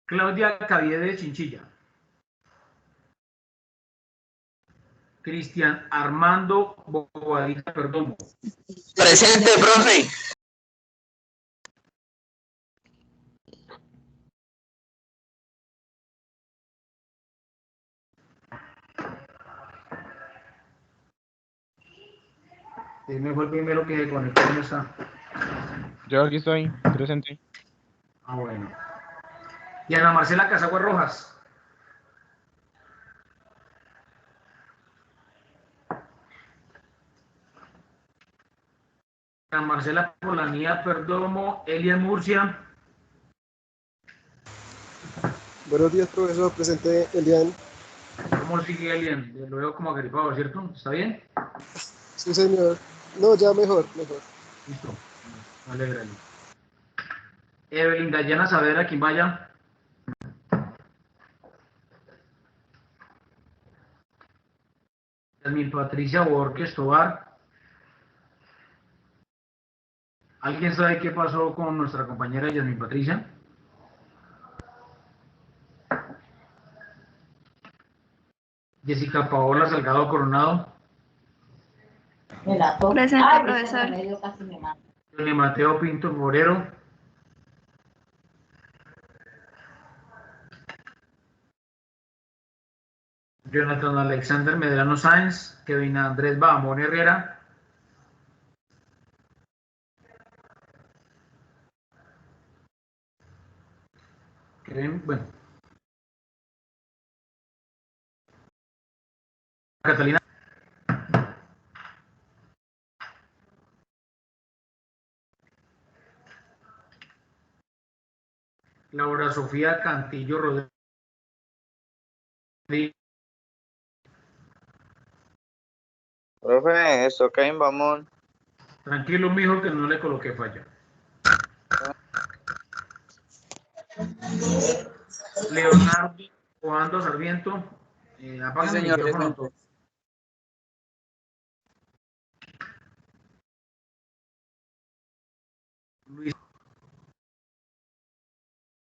Claudia Caviedes Chinchilla. Cristian Armando Bobadilla Perdomo. Presente, profe. Me fue el primero que se conectó. ¿Dónde está? Yo aquí estoy, presente. Ah, bueno. Y Ana Marcela Casagua Rojas. Ana Marcela Polanía Perdomo. Elian Murcia. Buenos días, profesor. Presente, Elian. ¿Cómo sigue Elian? Lo veo como agripado, ¿cierto? ¿Está bien? Sí, señor. No, ya mejor. Listo. Me alegra. Evelyn Dayana Saavedra Quimbaya. Yasmin Patricia Borges Tobar. ¿Alguien sabe qué pasó con nuestra compañera Yasmin Patricia? Jessica Paola Salgado Coronado. Presente, profesor. Johnny Mateo Pinto Forero. Jonathan Alexander Medrano Sáenz. Kevin Andrés Bahamón Herrera. Bueno. Catalina. Laura Sofía Cantillo Rodríguez. Profe, eso que vamos. Tranquilo, mijo, que no le coloqué falla. Leonardo Joando Sarmiento. Apaga el micrófono todo.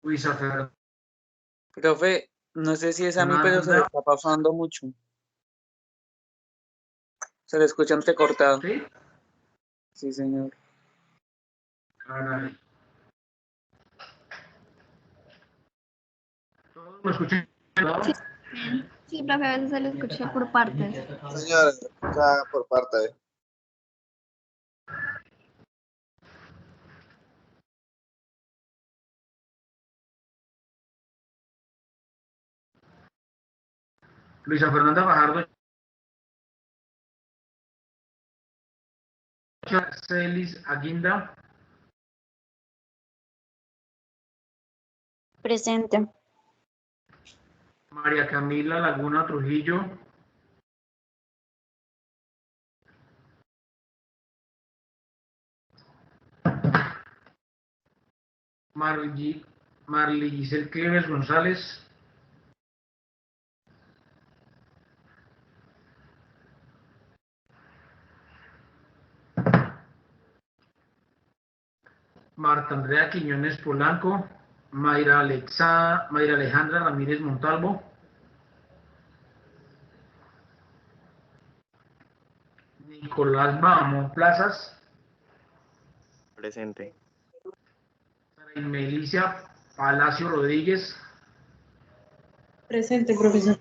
Luisa Fernanda. Profe, no sé si es a mí, pero se le está pasando mucho. Se le escucha entrecortado. ¿Sí? Sí, señor. Caray. ¿Todos me escuchan? Sí, profe, a veces se le escucha por partes. Señor, ya por parte. Luisa Fernanda Fajardo. Celis Aguinda. Presente. María Camila Laguna Trujillo. Marley Giselle Cleves González. Marta Andrea Quiñones Polanco. Mayra Alejandra Ramírez Montalvo. Nicolás Bahamón Plazas. Presente. Melicia Palacio Rodríguez. Presente, profesor.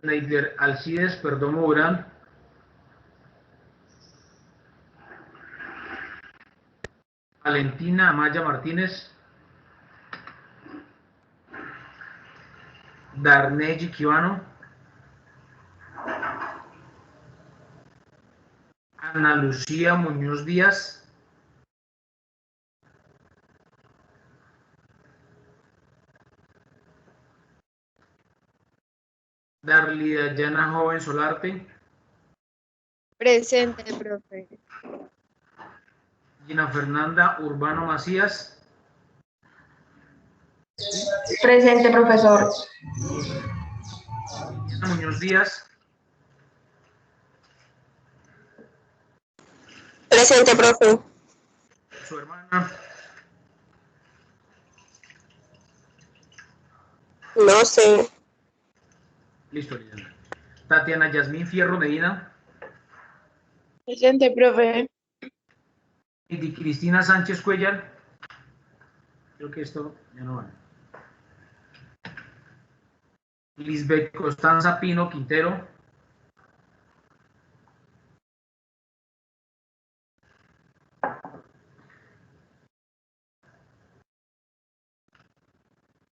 Neider Alcides Perdomo Durán. Valentina Amaya Martínez. Darney Quivano. Ana Lucía Muñoz Díaz. Darly Dayana Joven Solarte. Presente, profe. Gina Fernanda Urbano Macías. Presente, profesor. Diana Muñoz Díaz. Presente, profe. Su hermana. No sé. Listo, Lisandra. Tatiana Yasmín Fierro Medina. Presente, profe. Y Cristina Sánchez Cuellar. Creo que esto ya no vale. Lisbeth Constanza Pino Quintero.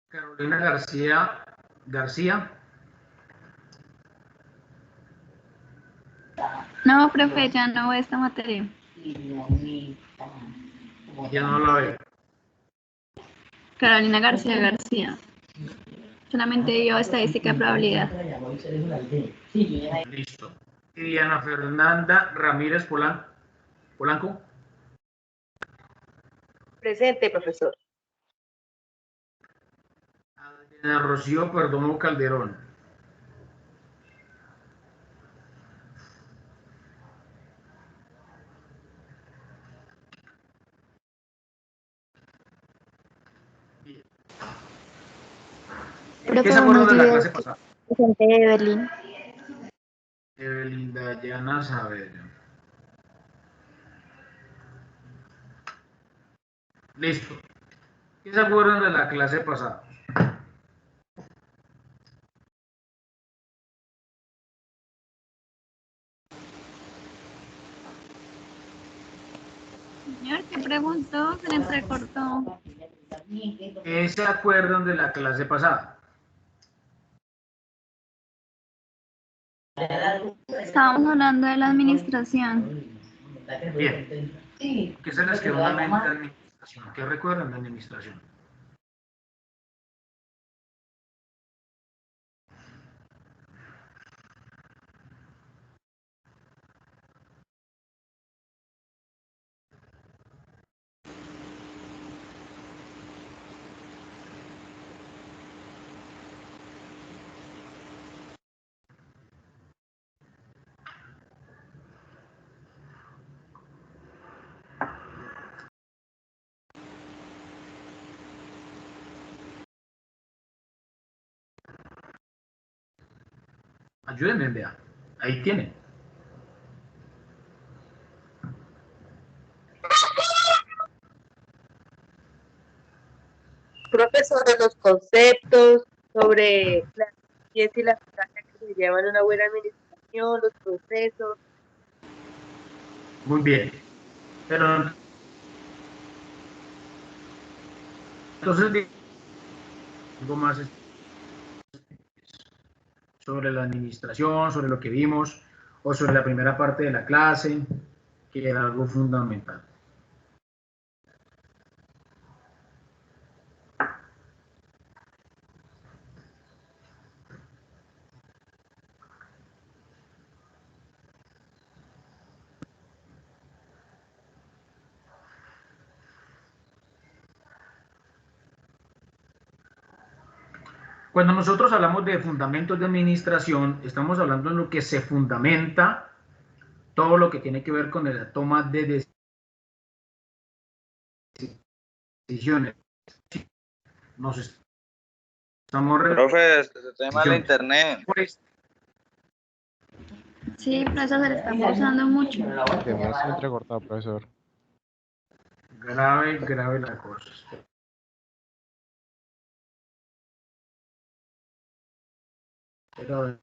Carolina García. No, profe, ya no veo esta materia. Ya no la veo. Carolina García. Solamente dio estadística de probabilidad. Listo. Y Diana Fernanda Ramírez Polanco. Presente, profesor. Adriana Rocío Perdomo Calderón. ¿Qué se acuerdan de la clase pasada? Presente, Evelyn. Evelyn Dayana Saavedra. Listo. ¿Qué se acuerdan de la clase pasada? Señor, ¿qué preguntó? Se le entrecortó. ¿Qué se acuerdan de la clase pasada? Estábamos hablando de la administración. Bien. ¿Qué se les quedó en la mente de administración? ¿Qué recuerdan de administración? Ayúdenme, vea. Ahí tienen. Profe, sobre los conceptos, sobre la ciencia y la eficacia que se llevan una buena administración, los procesos. Muy bien. Pero entonces, algo más sobre la administración, sobre lo que vimos, o sobre la primera parte de la clase, que era algo fundamental. Cuando nosotros hablamos de fundamentos de administración, estamos hablando en lo que se fundamenta todo lo que tiene que ver con la toma de decisiones. Nos estamos Profe, se te mal el internet. Sí, profesor, se le está pausando mucho. Que me estoy entrecortado, profesor. grave la cosa. Pero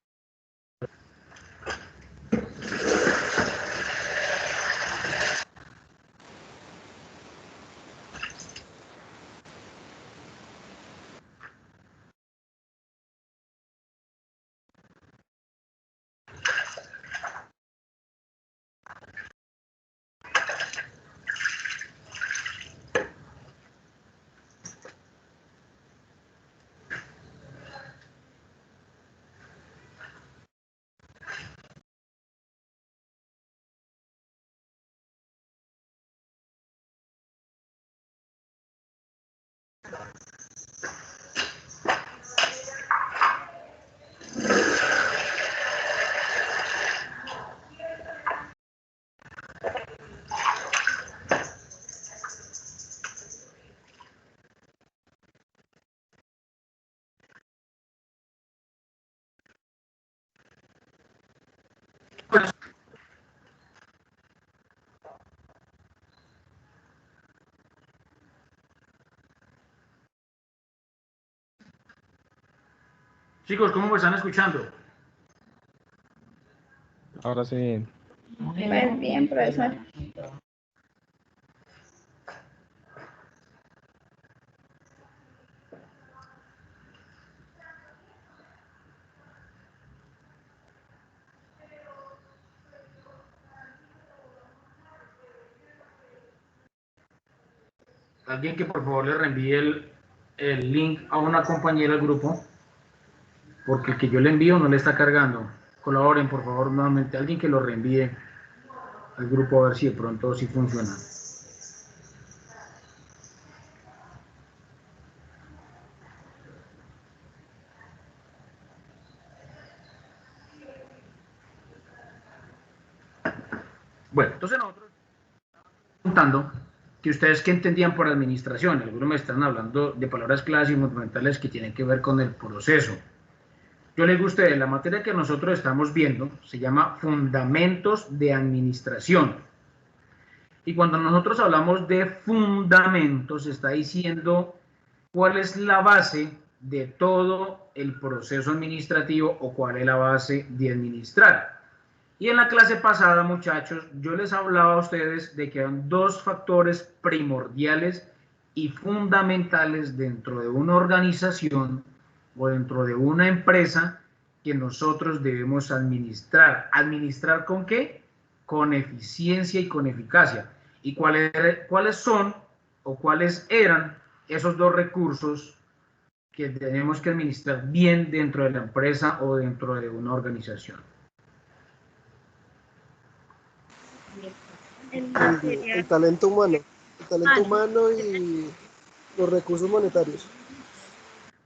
Chicos, ¿cómo me están escuchando? Ahora sí. Pues bien, profesor. Alguien que por favor le reenvíe el link a una compañera del grupo, porque el que yo le envío no le está cargando. Colaboren, por favor, nuevamente. Alguien que lo reenvíe al grupo a ver si de pronto sí funciona. Bueno, entonces nosotros estamos preguntando que ustedes qué entendían por administración. Algunos me están hablando de palabras claves y fundamentales que tienen que ver con el proceso. Yo les digo a ustedes, la materia que nosotros estamos viendo se llama Fundamentos de Administración. Y cuando nosotros hablamos de fundamentos, está diciendo cuál es la base de todo el proceso administrativo o cuál es la base de administrar. Y en la clase pasada, muchachos, yo les hablaba a ustedes de que eran dos factores primordiales y fundamentales dentro de una organización o dentro de una empresa que nosotros debemos administrar. ¿Administrar con qué? Con eficiencia y con eficacia. ¿Y cuáles son o cuáles eran esos dos recursos que tenemos que administrar bien dentro de la empresa o dentro de una organización? El talento humano. El talento humano y los recursos monetarios.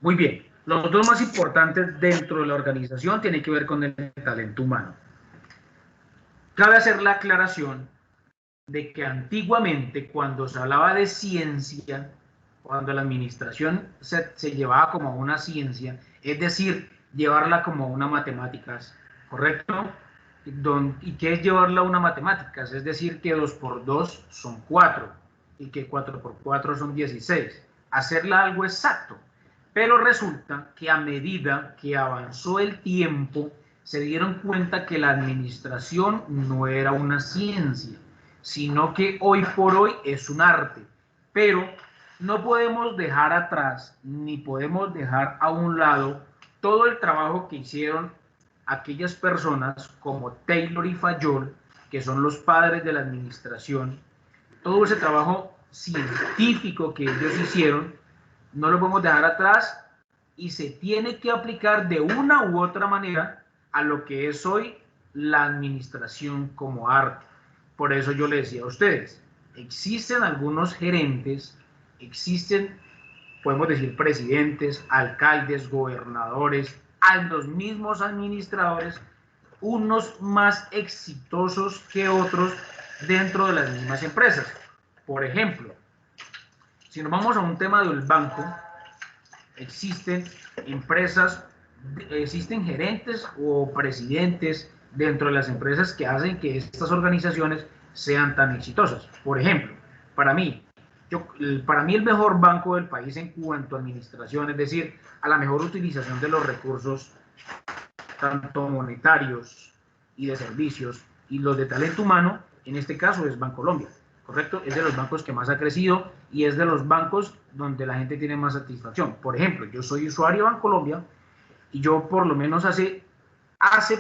Muy bien. Los dos más importantes dentro de la organización tienen que ver con el talento humano. Cabe hacer la aclaración de que antiguamente, cuando se hablaba de ciencia, cuando la administración se llevaba como una ciencia, es decir, llevarla como una matemáticas, ¿correcto? ¿Y qué es llevarla a una matemáticas? Es decir, que 2 por 2 son 4 y que 4 por 4 son 16. Hacerla algo exacto. Pero resulta que a medida que avanzó el tiempo, se dieron cuenta que la administración no era una ciencia, sino que hoy por hoy es un arte. Pero no podemos dejar atrás, ni podemos dejar a un lado todo el trabajo que hicieron aquellas personas como Taylor y Fayol, que son los padres de la administración. Todo ese trabajo científico que ellos hicieron, no lo podemos dejar atrás y se tiene que aplicar de una u otra manera a lo que es hoy la administración como arte. Por eso yo les decía a ustedes, existen algunos gerentes, existen, podemos decir, presidentes, alcaldes, gobernadores, a los mismos administradores, unos más exitosos que otros dentro de las mismas empresas. Por ejemplo, si nos vamos a un tema del banco, existen empresas, existen gerentes o presidentes dentro de las empresas que hacen que estas organizaciones sean tan exitosas. Por ejemplo, para mí el mejor banco del país en cuanto a administración, es decir, a la mejor utilización de los recursos, tanto monetarios y de servicios, y los de talento humano, en este caso es Bancolombia, ¿correcto? Es de los bancos que más ha crecido y es de los bancos donde la gente tiene más satisfacción. Por ejemplo, yo soy usuario de Bancolombia y yo por lo menos hace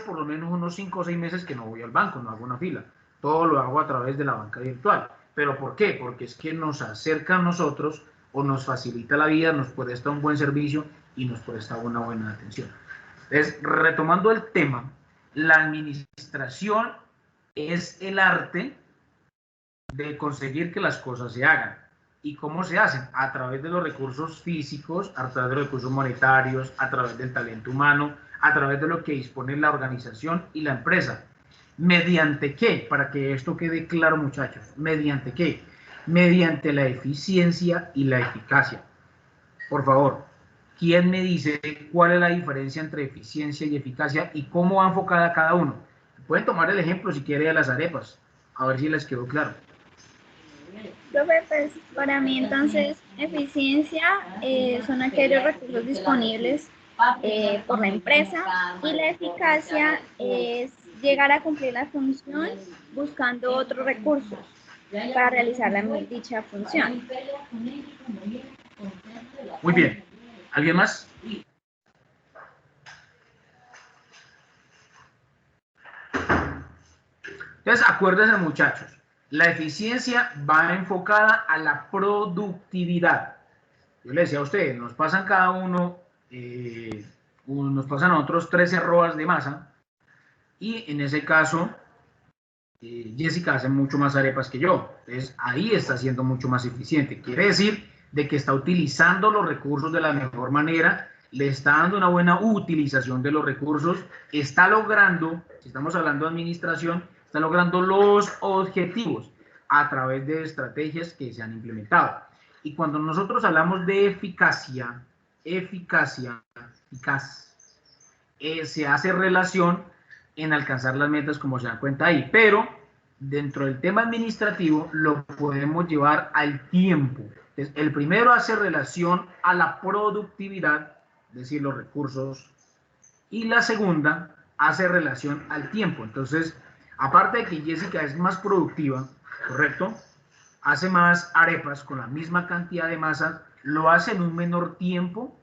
por lo menos unos 5 o 6 meses que no voy al banco, no hago una fila. Todo lo hago a través de la banca virtual. ¿Pero por qué? Porque es que nos acerca a nosotros o nos facilita la vida, nos presta un buen servicio y nos presta una buena atención. Entonces, retomando el tema, la administración es el arte de conseguir que las cosas se hagan. ¿Y cómo se hacen? A través de los recursos físicos, a través de los recursos monetarios, a través del talento humano, a través de lo que dispone la organización y la empresa. ¿Mediante qué? Para que esto quede claro, muchachos. ¿Mediante qué? Mediante la eficiencia y la eficacia. Por favor, ¿quién me dice cuál es la diferencia entre eficiencia y eficacia y cómo va enfocada cada uno? Pueden tomar el ejemplo si quiere de las arepas, a ver si les quedó claro. Profe, pues para mí entonces eficiencia son aquellos recursos disponibles por la empresa, y la eficacia es llegar a cumplir la función buscando otros recursos para realizar dicha función. Muy bien. ¿Alguien más? Entonces, acuérdense, muchachos, la eficiencia va enfocada a la productividad. Yo le decía a ustedes, nos pasan cada uno, nos pasan a otros 13 arrobas de masa, y en ese caso, Jessica hace mucho más arepas que yo. Entonces, ahí está siendo mucho más eficiente. Quiere decir de que está utilizando los recursos de la mejor manera, le está dando una buena utilización de los recursos, está logrando, si estamos hablando de administración, está logrando los objetivos a través de estrategias que se han implementado. Y cuando nosotros hablamos de eficacia, eficaz, se hace relación en alcanzar las metas, como se dan cuenta ahí, pero dentro del tema administrativo lo podemos llevar al tiempo. Entonces, el primero hace relación a la productividad, es decir, los recursos, y la segunda hace relación al tiempo. Entonces, aparte de que Jessica es más productiva, ¿correcto? Hace más arepas con la misma cantidad de masa, lo hace en un menor tiempo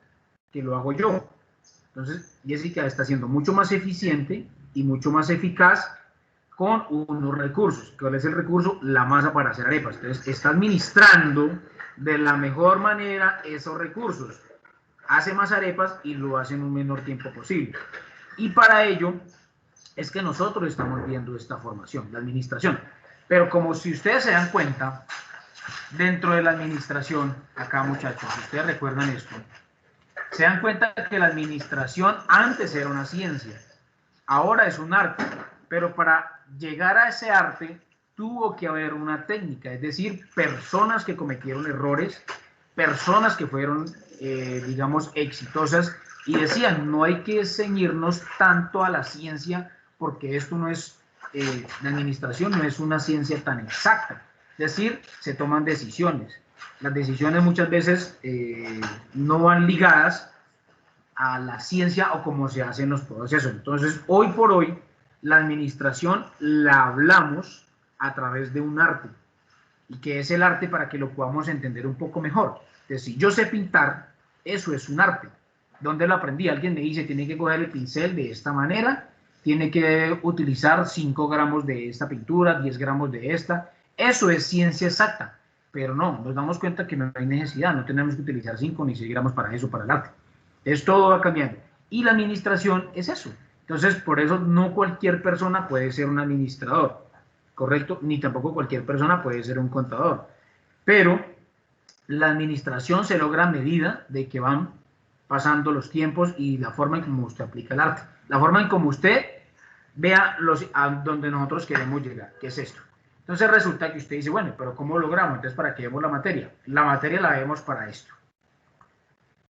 que lo hago yo. Entonces, Jessica está siendo mucho más eficiente y mucho más eficaz con unos recursos. ¿Cuál es el recurso? La masa para hacer arepas. Entonces, está administrando de la mejor manera esos recursos. Hace más arepas y lo hace en un menor tiempo posible. Y para ello es que nosotros estamos viendo esta formación, la administración. Pero como si ustedes se dan cuenta, dentro de la administración, acá muchachos, si ustedes recuerdan esto, se dan cuenta que la administración antes era una ciencia, ahora es un arte, pero para llegar a ese arte tuvo que haber una técnica, es decir, personas que cometieron errores, personas que fueron, digamos, exitosas, y decían, no hay que ceñirnos tanto a la ciencia, porque esto no es, la administración no es una ciencia tan exacta, es decir, se toman decisiones. Las decisiones muchas veces no van ligadas a la ciencia o cómo se hacen los procesos. Entonces, hoy por hoy, la administración la hablamos a través de un arte. ¿Y qué es el arte? Para que lo podamos entender un poco mejor. Entonces, si yo sé pintar, eso es un arte. ¿Dónde lo aprendí? Alguien me dice, tiene que coger el pincel de esta manera, tiene que utilizar 5 gramos de esta pintura, 10 gramos de esta. Eso es ciencia exacta. Pero no, nos damos cuenta que no hay necesidad, no tenemos que utilizar 5 ni 6 gramos para eso, para el arte. Es todo va cambiando. Y la administración es eso. Entonces, por eso no cualquier persona puede ser un administrador, ¿correcto? Ni tampoco cualquier persona puede ser un contador. Pero la administración se logra a medida de que van pasando los tiempos y la forma en cómo usted aplica el arte. La forma en cómo usted vea a donde nosotros queremos llegar, que es esto. Entonces resulta que usted dice, bueno, pero ¿cómo logramos? Entonces, ¿para qué vemos la materia? La materia la vemos para esto,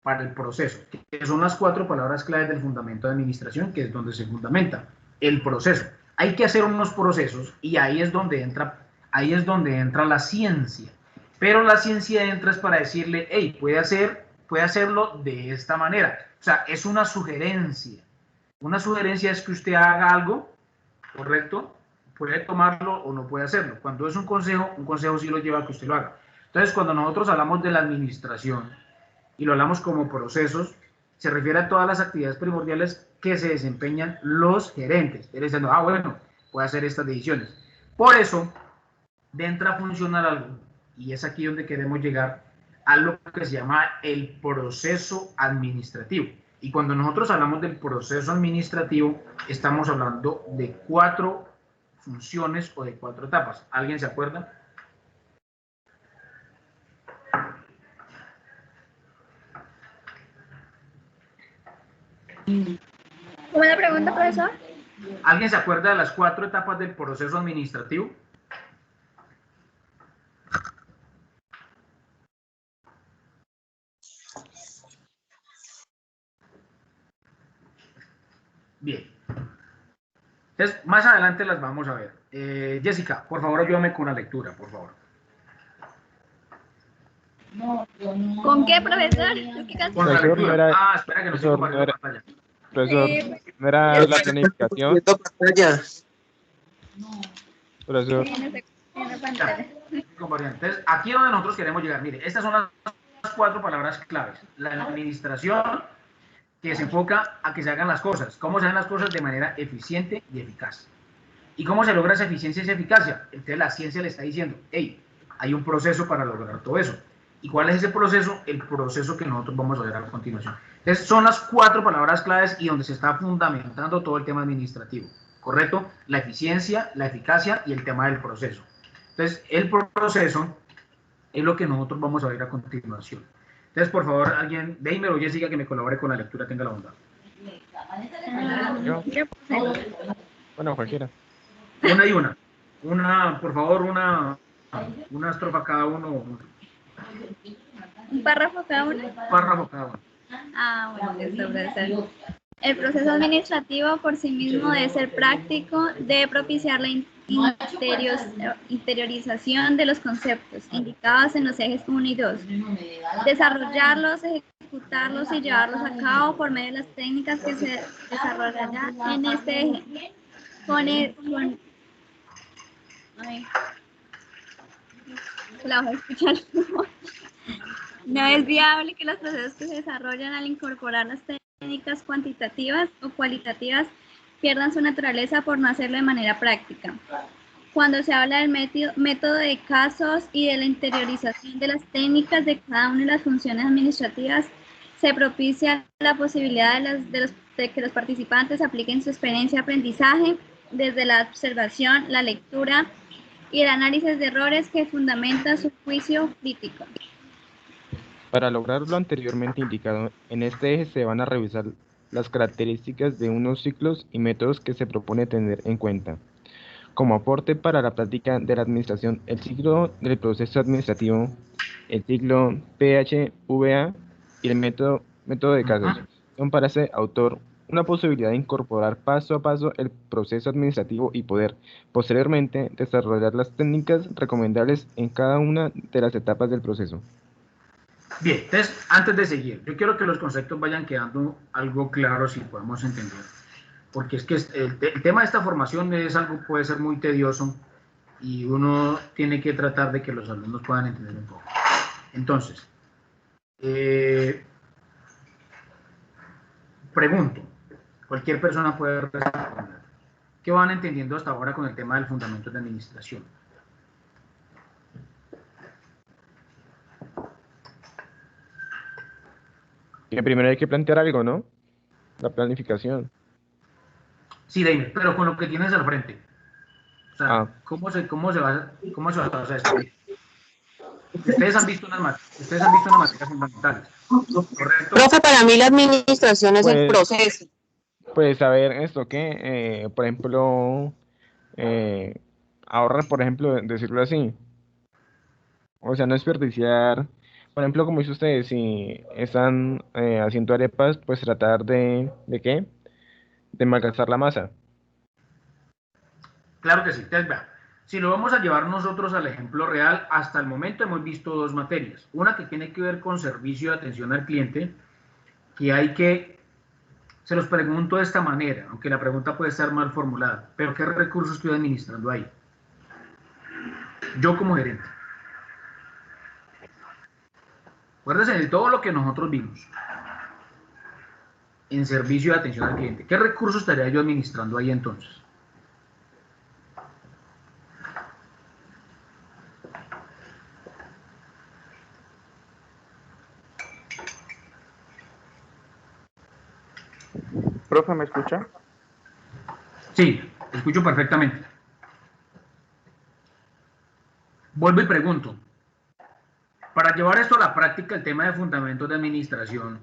para el proceso, que son las 4 palabras claves del fundamento de administración, que es donde se fundamenta el proceso. Hay que hacer unos procesos y ahí es donde entra la ciencia. Pero la ciencia entra es para decirle, hey, puede hacerlo de esta manera. O sea, es una sugerencia. Una sugerencia es que usted haga algo, ¿correcto? Puede tomarlo o no puede hacerlo. Cuando es un consejo sí lo lleva a que usted lo haga. Entonces, cuando nosotros hablamos de la administración, y lo hablamos como procesos, se refiere a todas las actividades primordiales que se desempeñan los gerentes. Él diciendo, bueno, puede hacer estas decisiones. Por eso, entra a funcionar algo, y es aquí donde queremos llegar, a lo que se llama el proceso administrativo. Y cuando nosotros hablamos del proceso administrativo, estamos hablando de 4 funciones o de 4 etapas. ¿Alguien se acuerda? ¿Cómo la pregunta, profesor? ¿Alguien se acuerda de las 4 etapas del proceso administrativo? Bien. Entonces, más adelante las vamos a ver. Jessica, por favor, ayúdame con la lectura, por favor. ¿Con qué, profesor? Es que casi Con la Profesor, no lectura. era- Ah, espera que no estoy profesor, compartiendo no era- pantalla. Profesor, Sí, ¿no era la planificación? Viendo pantalla. Profesor, en la pantalla. Compartiendo. Entonces, aquí es donde nosotros queremos llegar. Mire, estas son las 4 palabras claves. La administración, que se enfoca a que se hagan las cosas. ¿Cómo se hagan las cosas? De manera eficiente y eficaz. ¿Y cómo se logra esa eficiencia y esa eficacia? Entonces la ciencia le está diciendo, hey, hay un proceso para lograr todo eso. ¿Y cuál es ese proceso? El proceso que nosotros vamos a ver a continuación. Entonces son las 4 palabras claves y donde se está fundamentando todo el tema administrativo. ¿Correcto? La eficiencia, la eficacia y el tema del proceso. Entonces el proceso es lo que nosotros vamos a ver a continuación. Entonces, por favor, alguien, Deimer o Jessica, que me colabore con la lectura, tenga la bondad. yo, Yo puse bueno, cualquiera. Una y una. Una, por favor, una estrofa cada uno, un párrafo cada uno. un párrafo cada uno. Ah, bueno, listo, profesor. El proceso administrativo por sí mismo debe ser práctico, debe propiciar la interiorización de los conceptos indicados en los ejes 1 y 2, desarrollarlos, ejecutarlos y llevarlos a cabo por medio de las técnicas que se desarrollarán en este eje. No es viable que los procesos que se desarrollan al incorporar las técnicas cuantitativas o cualitativas pierdan su naturaleza por no hacerlo de manera práctica. Cuando se habla del método de casos y de la interiorización de las técnicas de cada una de las funciones administrativas, se propicia la posibilidad de que los participantes apliquen su experiencia de aprendizaje desde la observación, la lectura y el análisis de errores que fundamenta su juicio crítico. Para lograr lo anteriormente indicado, en este eje se van a revisar las características de unos ciclos y métodos que se propone tener en cuenta. Como aporte para la práctica de la administración, el ciclo del proceso administrativo, el ciclo PHVA y el método de casos son para ese autor una posibilidad de incorporar paso a paso el proceso administrativo y poder, posteriormente, desarrollar las técnicas recomendables en cada una de las etapas del proceso. Bien, entonces, antes de seguir, yo quiero que los conceptos vayan quedando algo claros y podamos entender. Porque es que el tema de esta formación es algo, puede ser muy tedioso y uno tiene que tratar de que los alumnos puedan entender un poco. Entonces, pregunto, cualquier persona puede responder. ¿Qué van entendiendo hasta ahora con el tema del fundamento de administración? Que primero hay que plantear algo, ¿no? La planificación. Sí, David, pero con lo que tienes al frente. O sea, Ah. ¿cómo se va a hacer esto? Ustedes han visto unas materias fundamentales, ¿correcto? Profe, para mí la administración es el Pues- proceso. Pues a ver, esto que, por ejemplo, ahorrar, por ejemplo, decirlo así. O sea, no desperdiciar. Por ejemplo, como dice ustedes, si están haciendo arepas, pues tratar ¿de qué? De malgastar la masa. Claro que sí. Entonces, vea, si lo vamos a llevar nosotros al ejemplo real, hasta el momento hemos visto 2 materias. Una que tiene que ver con servicio de atención al cliente, que se los pregunto de esta manera, aunque la pregunta puede estar mal formulada, pero ¿qué recursos estoy administrando ahí? Yo como gerente. Acuérdense de todo lo que nosotros vimos en servicio de atención al cliente. ¿Qué recursos estaría yo administrando ahí entonces? Profe, ¿me escucha? Sí, escucho perfectamente. Vuelvo y pregunto. Para llevar esto a la práctica, el tema de fundamentos de administración,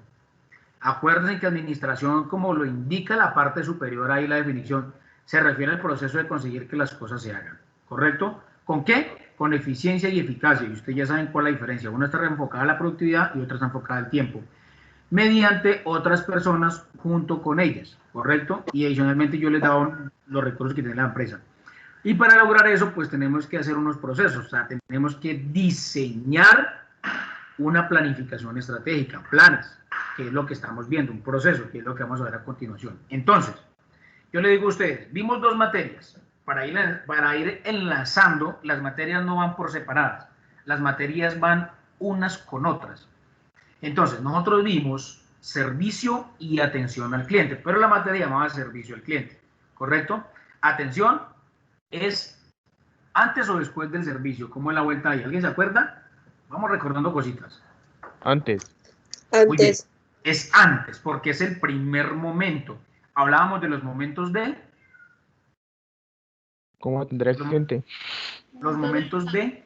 acuérdense que administración, como lo indica la parte superior ahí, la definición, se refiere al proceso de conseguir que las cosas se hagan, ¿correcto? ¿Con qué? Con eficiencia y eficacia, y ustedes ya saben cuál es la diferencia. Una está enfocada a la productividad y otra está enfocada al tiempo, mediante otras personas junto con ellas, ¿correcto? Y adicionalmente yo les daba los recursos que tiene la empresa. Y para lograr eso, pues tenemos que hacer unos procesos, o sea, tenemos que diseñar una planificación estratégica, planes, que es lo que estamos viendo, un proceso, que es lo que vamos a ver a continuación. Entonces, yo le digo a ustedes, vimos dos materias, para ir enlazando, las materias no van por separadas, las materias van unas con otras. Entonces, nosotros vimos servicio y atención al cliente, pero la materia llamaba servicio al cliente, ¿correcto? Atención es antes o después del servicio, ¿cómo es la vuelta ahí? ¿Alguien se acuerda? Vamos recordando cositas. Antes. Muy bien, Antes. es antes, porque es el primer momento. Hablábamos de los momentos de... ¿Cómo atender al cliente? Los momentos de...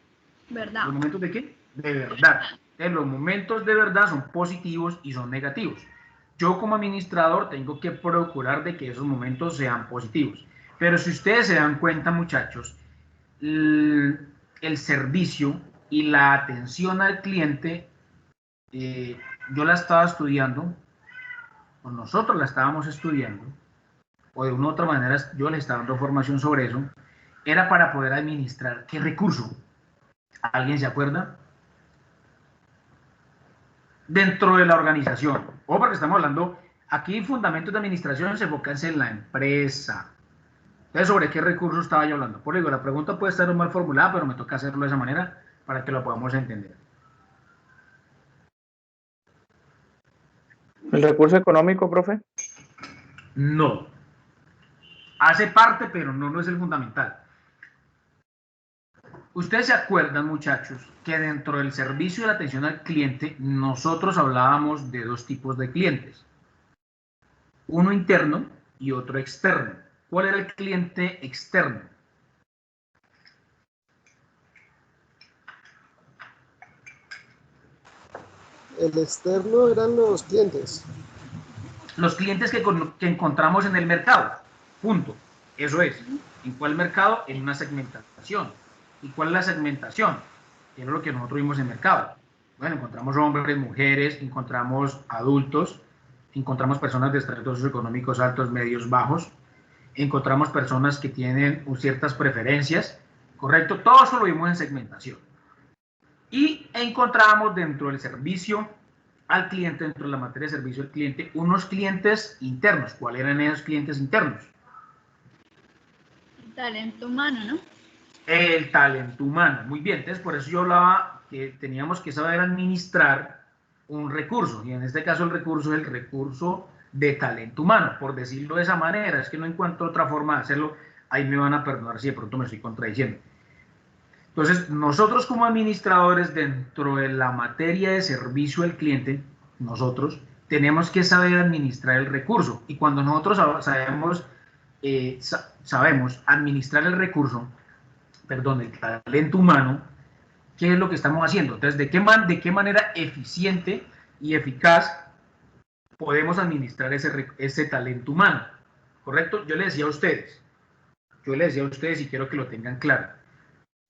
¿Verdad? ¿Los momentos de qué? De verdad. Los momentos de verdad son positivos y son negativos. Yo como administrador tengo que procurar de que esos momentos sean positivos. Pero si ustedes se dan cuenta, muchachos, el servicio y la atención al cliente, yo la estaba estudiando, o nosotros la estábamos estudiando, o de una u otra manera yo les estaba dando formación sobre eso, era para poder administrar qué recurso. ¿Alguien se acuerda? Dentro de la organización. O porque estamos hablando, aquí fundamentos de administración se enfocan en la empresa. Entonces, ¿sobre qué recursos estaba yo hablando? Por eso, la pregunta puede estar mal formulada, pero me toca hacerlo de esa manera para que lo podamos entender. ¿El recurso económico, profe? No. Hace parte, pero no es el fundamental. Ustedes se acuerdan, muchachos, que dentro del servicio de la atención al cliente, nosotros hablábamos de dos tipos de clientes. Uno interno y otro externo. ¿Cuál era el cliente externo? El externo eran los clientes. Los clientes que encontramos en el mercado. Punto. Eso es. ¿En cuál mercado? En una segmentación. ¿Y cuál es la segmentación? Es lo que nosotros vimos en el mercado. Bueno, encontramos hombres, mujeres, encontramos adultos, encontramos personas de estratos socioeconómicos altos, medios, bajos, encontramos personas que tienen ciertas preferencias, ¿correcto? Todo eso lo vimos en segmentación. Y encontramos dentro del servicio al cliente, dentro de la materia de servicio al cliente, unos clientes internos. ¿Cuáles eran esos clientes internos? El talento humano, ¿no? El talento humano. Muy bien, entonces por eso yo hablaba que teníamos que saber administrar un recurso, y en este caso el recurso es el recurso de talento humano, por decirlo de esa manera. Es que no encuentro otra forma de hacerlo, ahí me van a perdonar si de pronto me estoy contradiciendo. Entonces, nosotros como administradores dentro de la materia de servicio al cliente, nosotros tenemos que saber administrar el recurso, y cuando nosotros sabemos administrar el recurso, perdón, el talento humano, ¿qué es lo que estamos haciendo? Entonces, ¿de qué manera eficiente y eficaz podemos administrar ese talento humano? ¿Correcto? Yo les decía a ustedes, y quiero que lo tengan claro,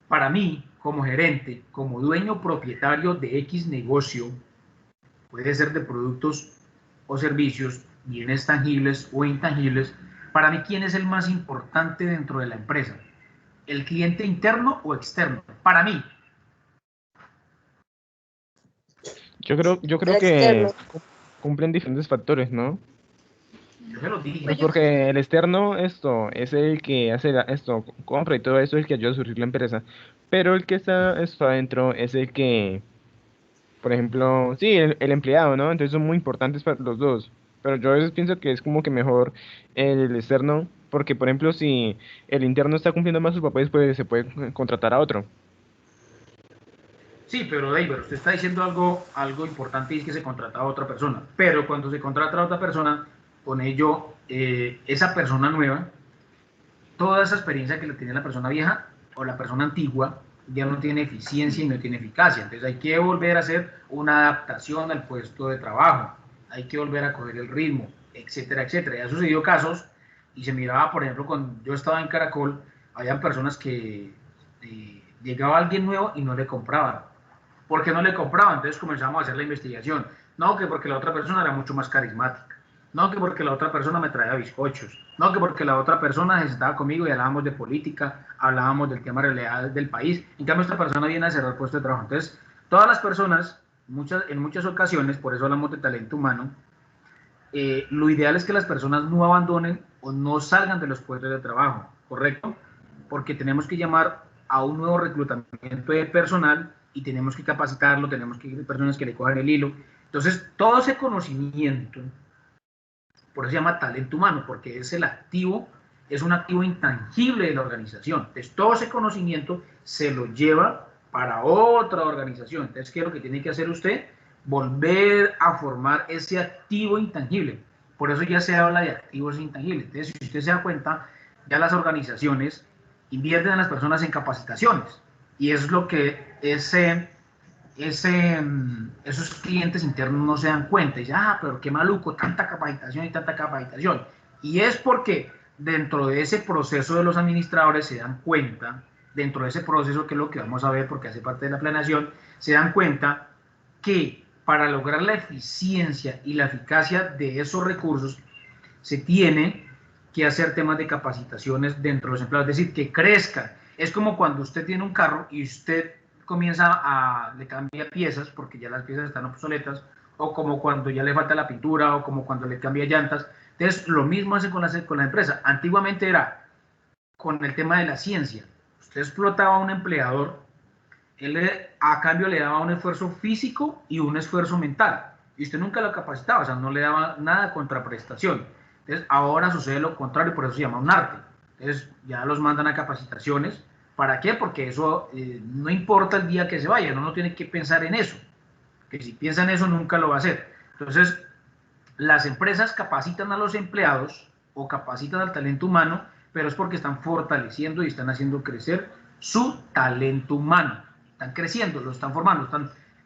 para mí, como gerente, como dueño propietario de X negocio, puede ser de productos o servicios, bienes tangibles o intangibles, para mí, ¿quién es el más importante dentro de la empresa? ¿El cliente interno o externo? Para mí. Yo creo El que externo. cumplen diferentes factores, ¿no? Yo se lo dije. Pues porque el externo es el que hace compra y todo eso, es el que ayuda a surgir la empresa. Pero el que está adentro es el que, por ejemplo, sí, el empleado, ¿no? Entonces son muy importantes para los dos. Pero yo a veces pienso que es como que mejor el externo, porque por ejemplo, si el interno está cumpliendo más sus papeles, pues se puede contratar a otro. Sí, pero David, usted está diciendo algo importante, y es que se contrata a otra persona. Pero cuando se contrata a otra persona, con ello, esa persona nueva, toda esa experiencia que le tiene la persona vieja o la persona antigua, ya no tiene eficiencia y no tiene eficacia. Entonces hay que volver a hacer una adaptación al puesto de trabajo, hay que volver a coger el ritmo, etcétera, etcétera. Ya ha sucedido casos, y se miraba, por ejemplo, cuando yo estaba en Caracol, habían personas que llegaba alguien nuevo y no le compraban. ¿Por qué no le compraban? Entonces comenzamos a hacer la investigación. No, que porque la otra persona era mucho más carismática. No, que porque la otra persona me traía bizcochos. No, que porque la otra persona se sentaba conmigo y hablábamos de política, hablábamos del tema real del país. En cambio, esta persona viene a cerrar puesto de trabajo. Entonces, todas las personas en muchas ocasiones, por eso hablamos de talento humano, lo ideal es que las personas no abandonen o no salgan de los puestos de trabajo, ¿correcto? Porque tenemos que llamar a un nuevo reclutamiento de personal y tenemos que capacitarlo, tenemos que ir personas que le cojan el hilo. Entonces, todo ese conocimiento, por eso se llama talento humano, porque es el activo, es un activo intangible de la organización. Entonces, todo ese conocimiento se lo lleva para otra organización. Entonces, ¿qué es lo que tiene que hacer usted? Volver a formar ese activo intangible. Por eso ya se habla de activos intangibles. Entonces, si usted se da cuenta, ya las organizaciones invierten a las personas en capacitaciones. Y es lo que esos clientes internos no se dan cuenta. Y dicen, pero qué maluco, tanta capacitación y tanta capacitación. Y es porque dentro de ese proceso de los administradores se dan cuenta, dentro de ese proceso, que es lo que vamos a ver porque hace parte de la planeación, se dan cuenta que para lograr la eficiencia y la eficacia de esos recursos se tiene que hacer temas de capacitaciones dentro de los empleados, es decir, que crezcan. Es como cuando usted tiene un carro y usted le cambia piezas porque ya las piezas están obsoletas, o como cuando ya le falta la pintura, o como cuando le cambia llantas. Entonces, lo mismo hace con la empresa. Antiguamente era con el tema de la ciencia. Usted explotaba a un empleador, a cambio le daba un esfuerzo físico y un esfuerzo mental, y usted nunca lo capacitaba, o sea, no le daba nada de contraprestación. Entonces, ahora sucede lo contrario, por eso se llama un arte. Entonces, ya los mandan a capacitaciones. ¿Para qué? Porque eso no importa el día que se vaya, no tiene que pensar en eso, que si piensa en eso nunca lo va a hacer. Entonces, las empresas capacitan a los empleados o capacitan al talento humano, pero es porque están fortaleciendo y están haciendo crecer su talento humano. Están creciendo, lo están formando,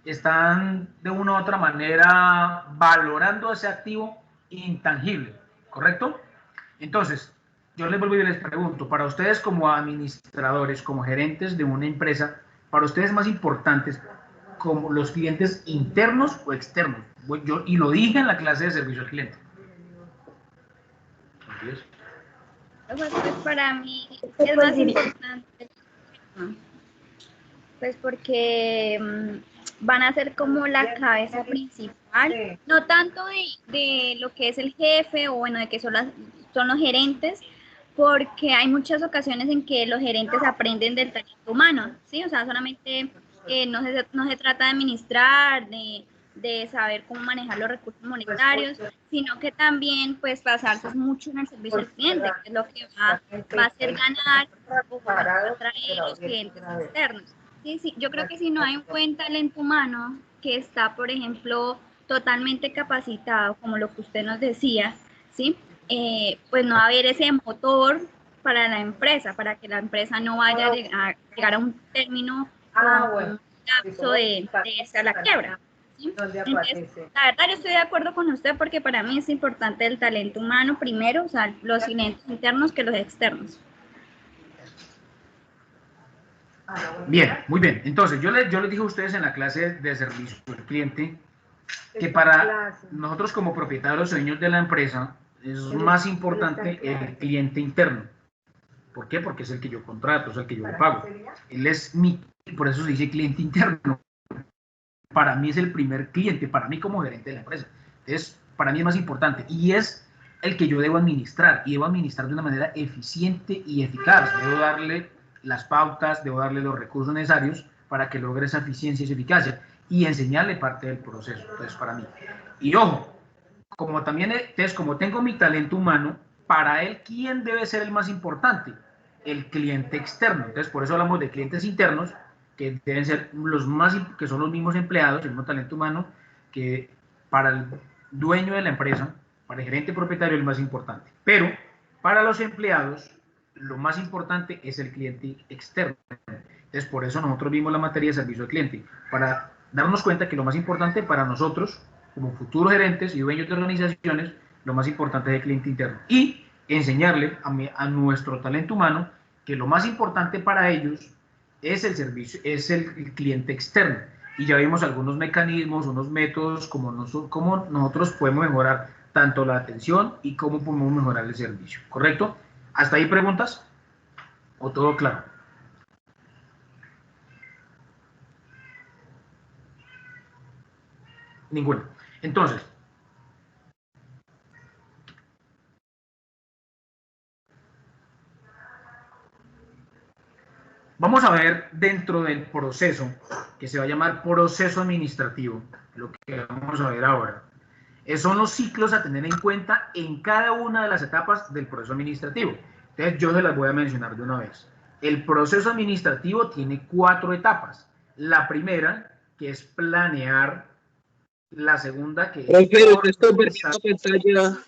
están de una u otra manera valorando ese activo intangible, ¿correcto? Entonces, yo les vuelvo y les pregunto, para ustedes como administradores, como gerentes de una empresa, para ustedes más importantes, como los clientes internos o externos. Y lo dije en la clase de servicio al cliente. Pues para mí es más importante, pues porque van a ser como la cabeza principal, no tanto de lo que es el jefe o bueno, de que son los gerentes, porque hay muchas ocasiones en que los gerentes aprenden del talento humano, ¿sí? O sea, solamente no se trata de administrar, de saber cómo manejar los recursos monetarios, sino que también pues basarse mucho en el servicio al cliente, que es lo que va a hacer ganar o atraer los clientes externos. Sí, sí, yo creo que si no hay un buen talento humano que está, por ejemplo, totalmente capacitado, como lo que usted nos decía, ¿sí? Pues no va a haber ese motor para la empresa, para que la empresa no vaya a llegar a un término, un lapso de irse a la quiebra. ¿Sí? Entonces, la verdad yo estoy de acuerdo con usted porque para mí es importante el talento humano primero, o sea, los clientes internos que los externos. Bien, muy bien. Entonces, yo les dije a ustedes en la clase de servicio al cliente que para nosotros como propietarios o dueños de la empresa es más importante el cliente interno. ¿Por qué? Porque es el que yo contrato, es el que yo le pago. Él es por eso se dice cliente interno. Para mí es el primer cliente, para mí como gerente de la empresa. Para mí es más importante y es el que yo debo administrar y debo administrar de una manera eficiente y eficaz. Debo darle las pautas, debo darle los recursos necesarios para que logre esa eficiencia y esa eficacia y enseñarle parte del proceso. Entonces, para mí. Y ojo, como tengo mi talento humano, para él, ¿quién debe ser el más importante? El cliente externo. Entonces, por eso hablamos de clientes internos, que deben ser que son los mismos empleados, el mismo talento humano, que para el dueño de la empresa, para el gerente propietario, es el más importante. Pero para los empleados, lo más importante es el cliente externo. Entonces, por eso nosotros vimos la materia de servicio al cliente, para darnos cuenta que lo más importante para nosotros, como futuros gerentes y dueños de organizaciones, lo más importante es el cliente interno. Y enseñarle a nuestro talento humano que lo más importante para ellos es el servicio, es el cliente externo. Y ya vimos algunos mecanismos, unos métodos, cómo nosotros podemos mejorar tanto la atención y cómo podemos mejorar el servicio. ¿Correcto? ¿Hasta ahí preguntas? ¿O todo claro? Ninguna. Entonces, vamos a ver dentro del proceso, que se va a llamar proceso administrativo, lo que vamos a ver ahora. Son los ciclos a tener en cuenta en cada una de las etapas del proceso administrativo. Entonces yo se las voy a mencionar de una vez. El proceso administrativo tiene 4 etapas. La primera, que es planear. La segunda, que es... Pero estoy compartiendo pantalla.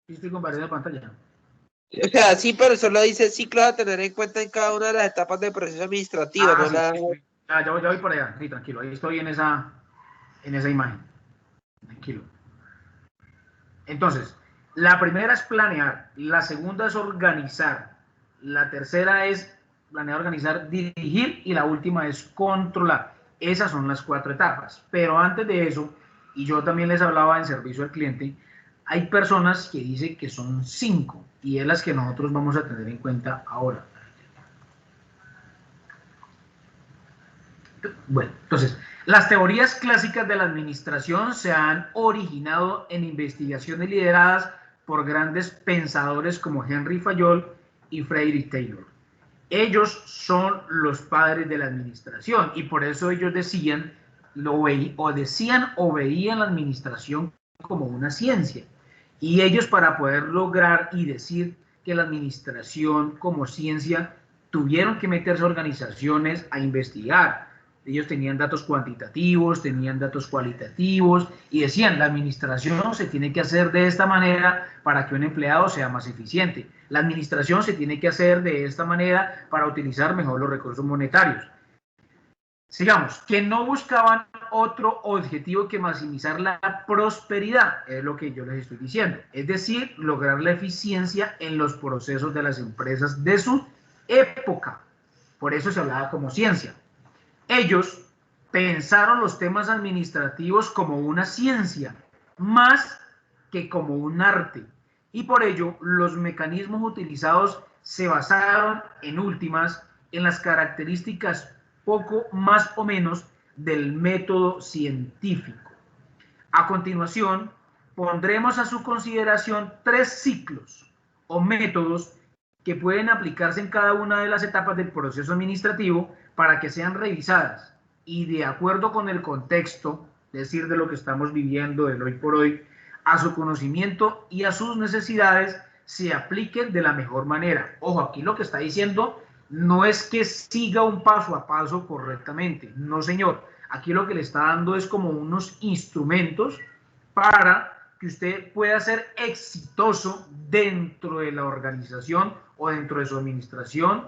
Estoy compartiendo pantalla. O sea, sí, pero solo dice ciclos a tener en cuenta en cada una de las etapas del proceso administrativo. Ah, ¿no? sí, ya voy por allá. Sí, tranquilo. Ahí estoy en esa imagen. Tranquilo. Entonces, la primera es planear, la segunda es organizar, la tercera es planear, organizar, dirigir y la última es controlar. Esas son las 4 etapas. Pero antes de eso, y yo también les hablaba en servicio al cliente, hay personas que dicen que son 5 y es las que nosotros vamos a tener en cuenta ahora. Bueno, entonces, las teorías clásicas de la administración se han originado en investigaciones lideradas por grandes pensadores como Henry Fayol y Frederick Taylor. Ellos son los padres de la administración y por eso ellos decían o veían la administración como una ciencia. Y ellos, para poder lograr y decir que la administración como ciencia, tuvieron que meterse a organizaciones a investigar. Ellos tenían datos cuantitativos, tenían datos cualitativos y decían, la administración se tiene que hacer de esta manera para que un empleado sea más eficiente. La administración se tiene que hacer de esta manera para utilizar mejor los recursos monetarios. Sigamos, que no buscaban otro objetivo que maximizar la prosperidad, es lo que yo les estoy diciendo. Es decir, lograr la eficiencia en los procesos de las empresas de su época. Por eso se hablaba como ciencia. Ellos pensaron los temas administrativos como una ciencia, más que como un arte. Y por ello, los mecanismos utilizados se basaron, en últimas, en las características poco más o menos del método científico. A continuación, pondremos a su consideración 3 ciclos o métodos que pueden aplicarse en cada una de las etapas del proceso administrativo para que sean revisadas y de acuerdo con el contexto, es decir, de lo que estamos viviendo del hoy por hoy, a su conocimiento y a sus necesidades se apliquen de la mejor manera. Ojo, aquí lo que está diciendo no es que siga un paso a paso correctamente, no señor. Aquí lo que le está dando es como unos instrumentos para que usted pueda ser exitoso dentro de la organización o dentro de su administración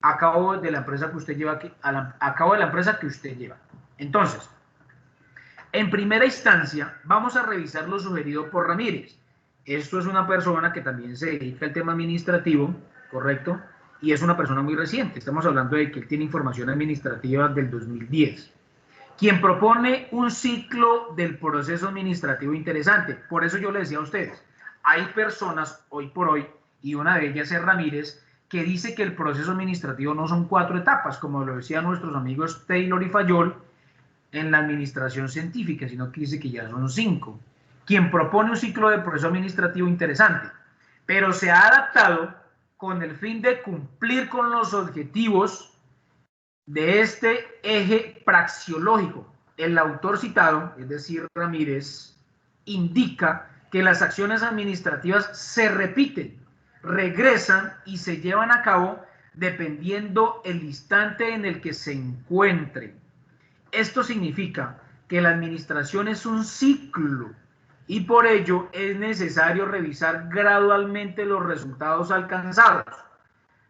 a cabo de la empresa que usted lleva, a cabo de la empresa que usted lleva. Entonces, en primera instancia, vamos a revisar lo sugerido por Ramírez. Esto es una persona que también se dedica al tema administrativo, ¿correcto? Y es una persona muy reciente. Estamos hablando de que él tiene información administrativa del 2010. Quien propone un ciclo del proceso administrativo interesante. Por eso yo le decía a ustedes, hay personas hoy por hoy, y una de ellas es Ramírez, que dice que el proceso administrativo no son 4 etapas, como lo decían nuestros amigos Taylor y Fayol en la administración científica, sino que dice que ya son 5. Quien propone un ciclo de proceso administrativo interesante, pero se ha adaptado con el fin de cumplir con los objetivos de este eje praxeológico. El autor citado, es decir, Ramírez, indica que las acciones administrativas se repiten, regresan y se llevan a cabo dependiendo el instante en el que se encuentren. Esto significa que la administración es un ciclo y por ello es necesario revisar gradualmente los resultados alcanzados,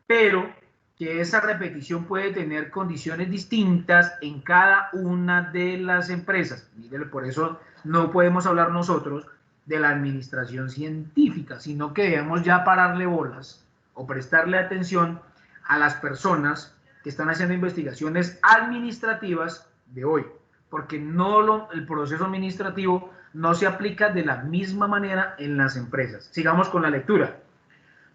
pero que esa repetición puede tener condiciones distintas en cada una de las empresas. Por eso no podemos hablar nosotros de la administración científica, sino que debemos ya pararle bolas o prestarle atención a las personas que están haciendo investigaciones administrativas de hoy, porque el proceso administrativo no se aplica de la misma manera en las empresas. Sigamos con la lectura.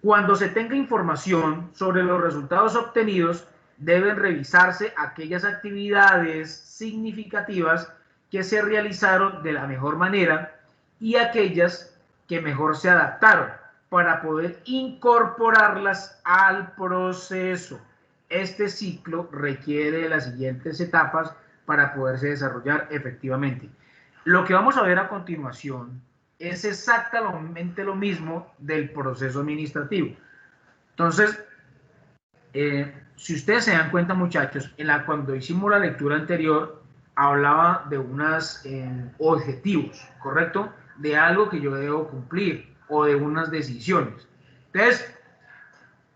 Cuando se tenga información sobre los resultados obtenidos, deben revisarse aquellas actividades significativas que se realizaron de la mejor manera y aquellas que mejor se adaptaron para poder incorporarlas al proceso. Este ciclo requiere de las siguientes etapas para poderse desarrollar efectivamente. Lo que vamos a ver a continuación es exactamente lo mismo del proceso administrativo. Entonces, si ustedes se dan cuenta, muchachos, cuando hicimos la lectura anterior, hablaba de unos objetivos, ¿correcto? De algo que yo debo cumplir o de unas decisiones. Entonces,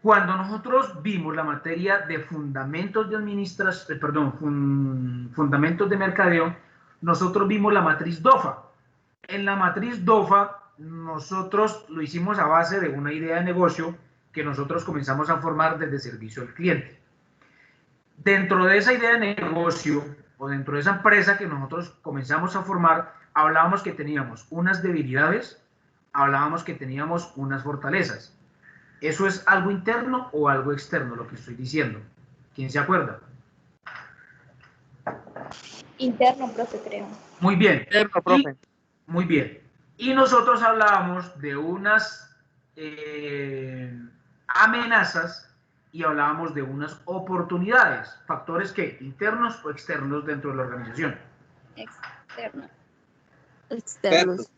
cuando nosotros vimos la materia de fundamentos de fundamentos de mercadeo, nosotros vimos la matriz DOFA. En la matriz DOFA, nosotros lo hicimos a base de una idea de negocio que nosotros comenzamos a formar desde servicio al cliente. Dentro de esa idea de negocio, o dentro de esa empresa que nosotros comenzamos a formar, hablábamos que teníamos unas debilidades, hablábamos que teníamos unas fortalezas. ¿Eso es algo interno o algo externo lo que estoy diciendo? ¿Quién se acuerda? Interno, profe, creo. Muy bien. Interno, profe. Muy bien. Y nosotros hablábamos de unas amenazas y hablábamos de unas oportunidades. ¿Factores qué? ¿Internos o externos dentro de la organización? Externo. Externos.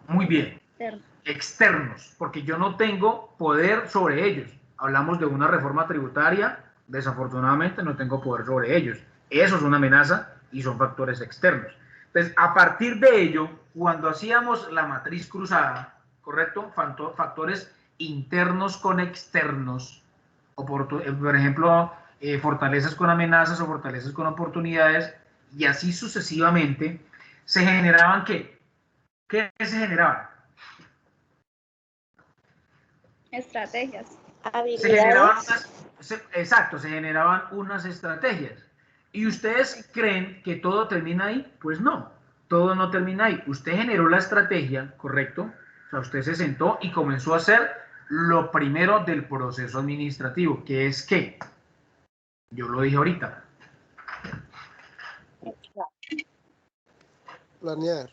Muy bien. Externo. Externos, porque yo no tengo poder sobre ellos. Hablamos de una reforma tributaria, desafortunadamente no tengo poder sobre ellos. Eso es una amenaza y son factores externos. Entonces, a partir de ello, cuando hacíamos la matriz cruzada, ¿correcto? Factores internos con externos, por ejemplo, fortalezas con amenazas o fortalezas con oportunidades, y así sucesivamente, se generaban ¿qué? ¿Qué se generaban? Estrategias. Se generaban se generaban unas estrategias. ¿Y ustedes creen que todo termina ahí? Pues no, todo no termina ahí. Usted generó la estrategia, ¿correcto? O sea, usted se sentó y comenzó a hacer lo primero del proceso administrativo, que es ¿qué? Yo lo dije ahorita. Planear.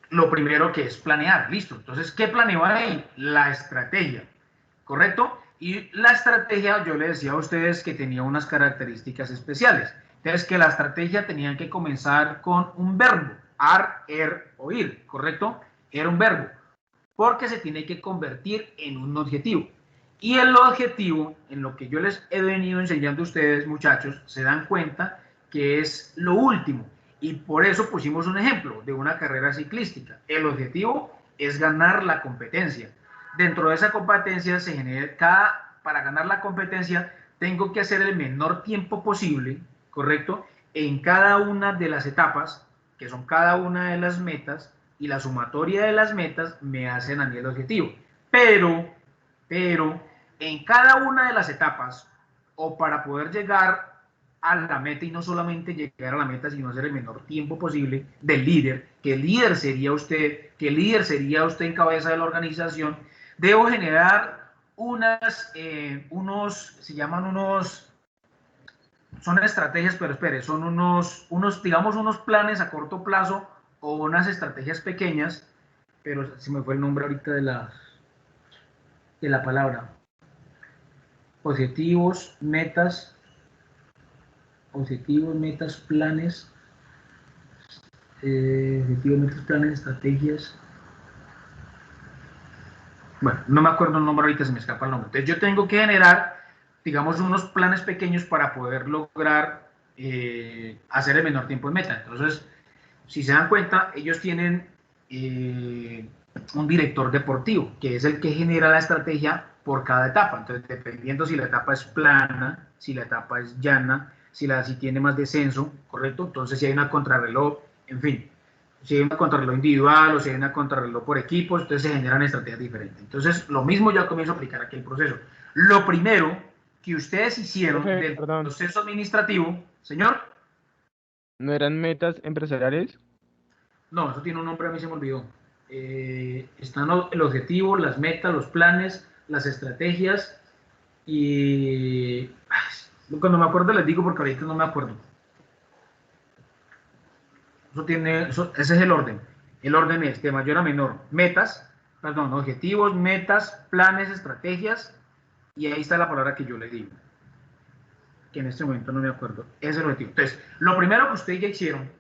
Lo primero que es planear, listo. Entonces, ¿qué planeó ahí? La estrategia, ¿correcto? Y la estrategia, yo le decía a ustedes que tenía unas características especiales. Entonces, que la estrategia tenía que comenzar con un verbo, ar, o ir, ¿correcto? Era un verbo, porque se tiene que convertir en un objetivo. Y el objetivo, en lo que yo les he venido enseñando a ustedes, muchachos, se dan cuenta que es lo último. Y por eso pusimos un ejemplo de una carrera ciclística. El objetivo es ganar la competencia. Dentro de esa competencia se genera para ganar la competencia tengo que hacer el menor tiempo posible, ¿correcto? En cada una de las etapas, que son cada una de las metas, y la sumatoria de las metas me hacen a mí el objetivo. Pero, en cada una de las etapas, o para poder llegar a la meta y no solamente llegar a la meta, sino hacer el menor tiempo posible del líder, que el líder sería usted, en cabeza de la organización, debo generar son estrategias, pero espere, son digamos, unos planes a corto plazo o unas estrategias pequeñas, pero se me fue el nombre ahorita de la palabra. Objetivos, metas, planes, estrategias. Bueno, no me acuerdo el nombre ahorita, se me escapa el nombre. Entonces yo tengo que generar, digamos, unos planes pequeños para poder lograr hacer el menor tiempo de meta. Entonces, si se dan cuenta, ellos tienen un director deportivo, que es el que genera la estrategia por cada etapa. Entonces, dependiendo si la etapa es plana, si la etapa es llana, si tiene más descenso, ¿correcto? Entonces, si hay una contrarreloj, en fin, si hay una contrarreloj individual o si hay una contrarreloj por equipos, entonces se generan estrategias diferentes. Entonces, lo mismo yo comienzo a aplicar aquí el proceso. Lo primero que ustedes hicieron del proceso administrativo, señor. ¿No eran metas empresariales? No, eso tiene un nombre, a mí se me olvidó. Están el objetivo, las metas, los planes, las estrategias y Cuando me acuerdo les digo porque ahorita no me acuerdo. Ese es el orden. El orden es de mayor a menor. Objetivos, metas, planes, estrategias, y ahí está la palabra que yo le digo, que en este momento no me acuerdo. Ese es el objetivo. Entonces, lo primero que ustedes ya hicieron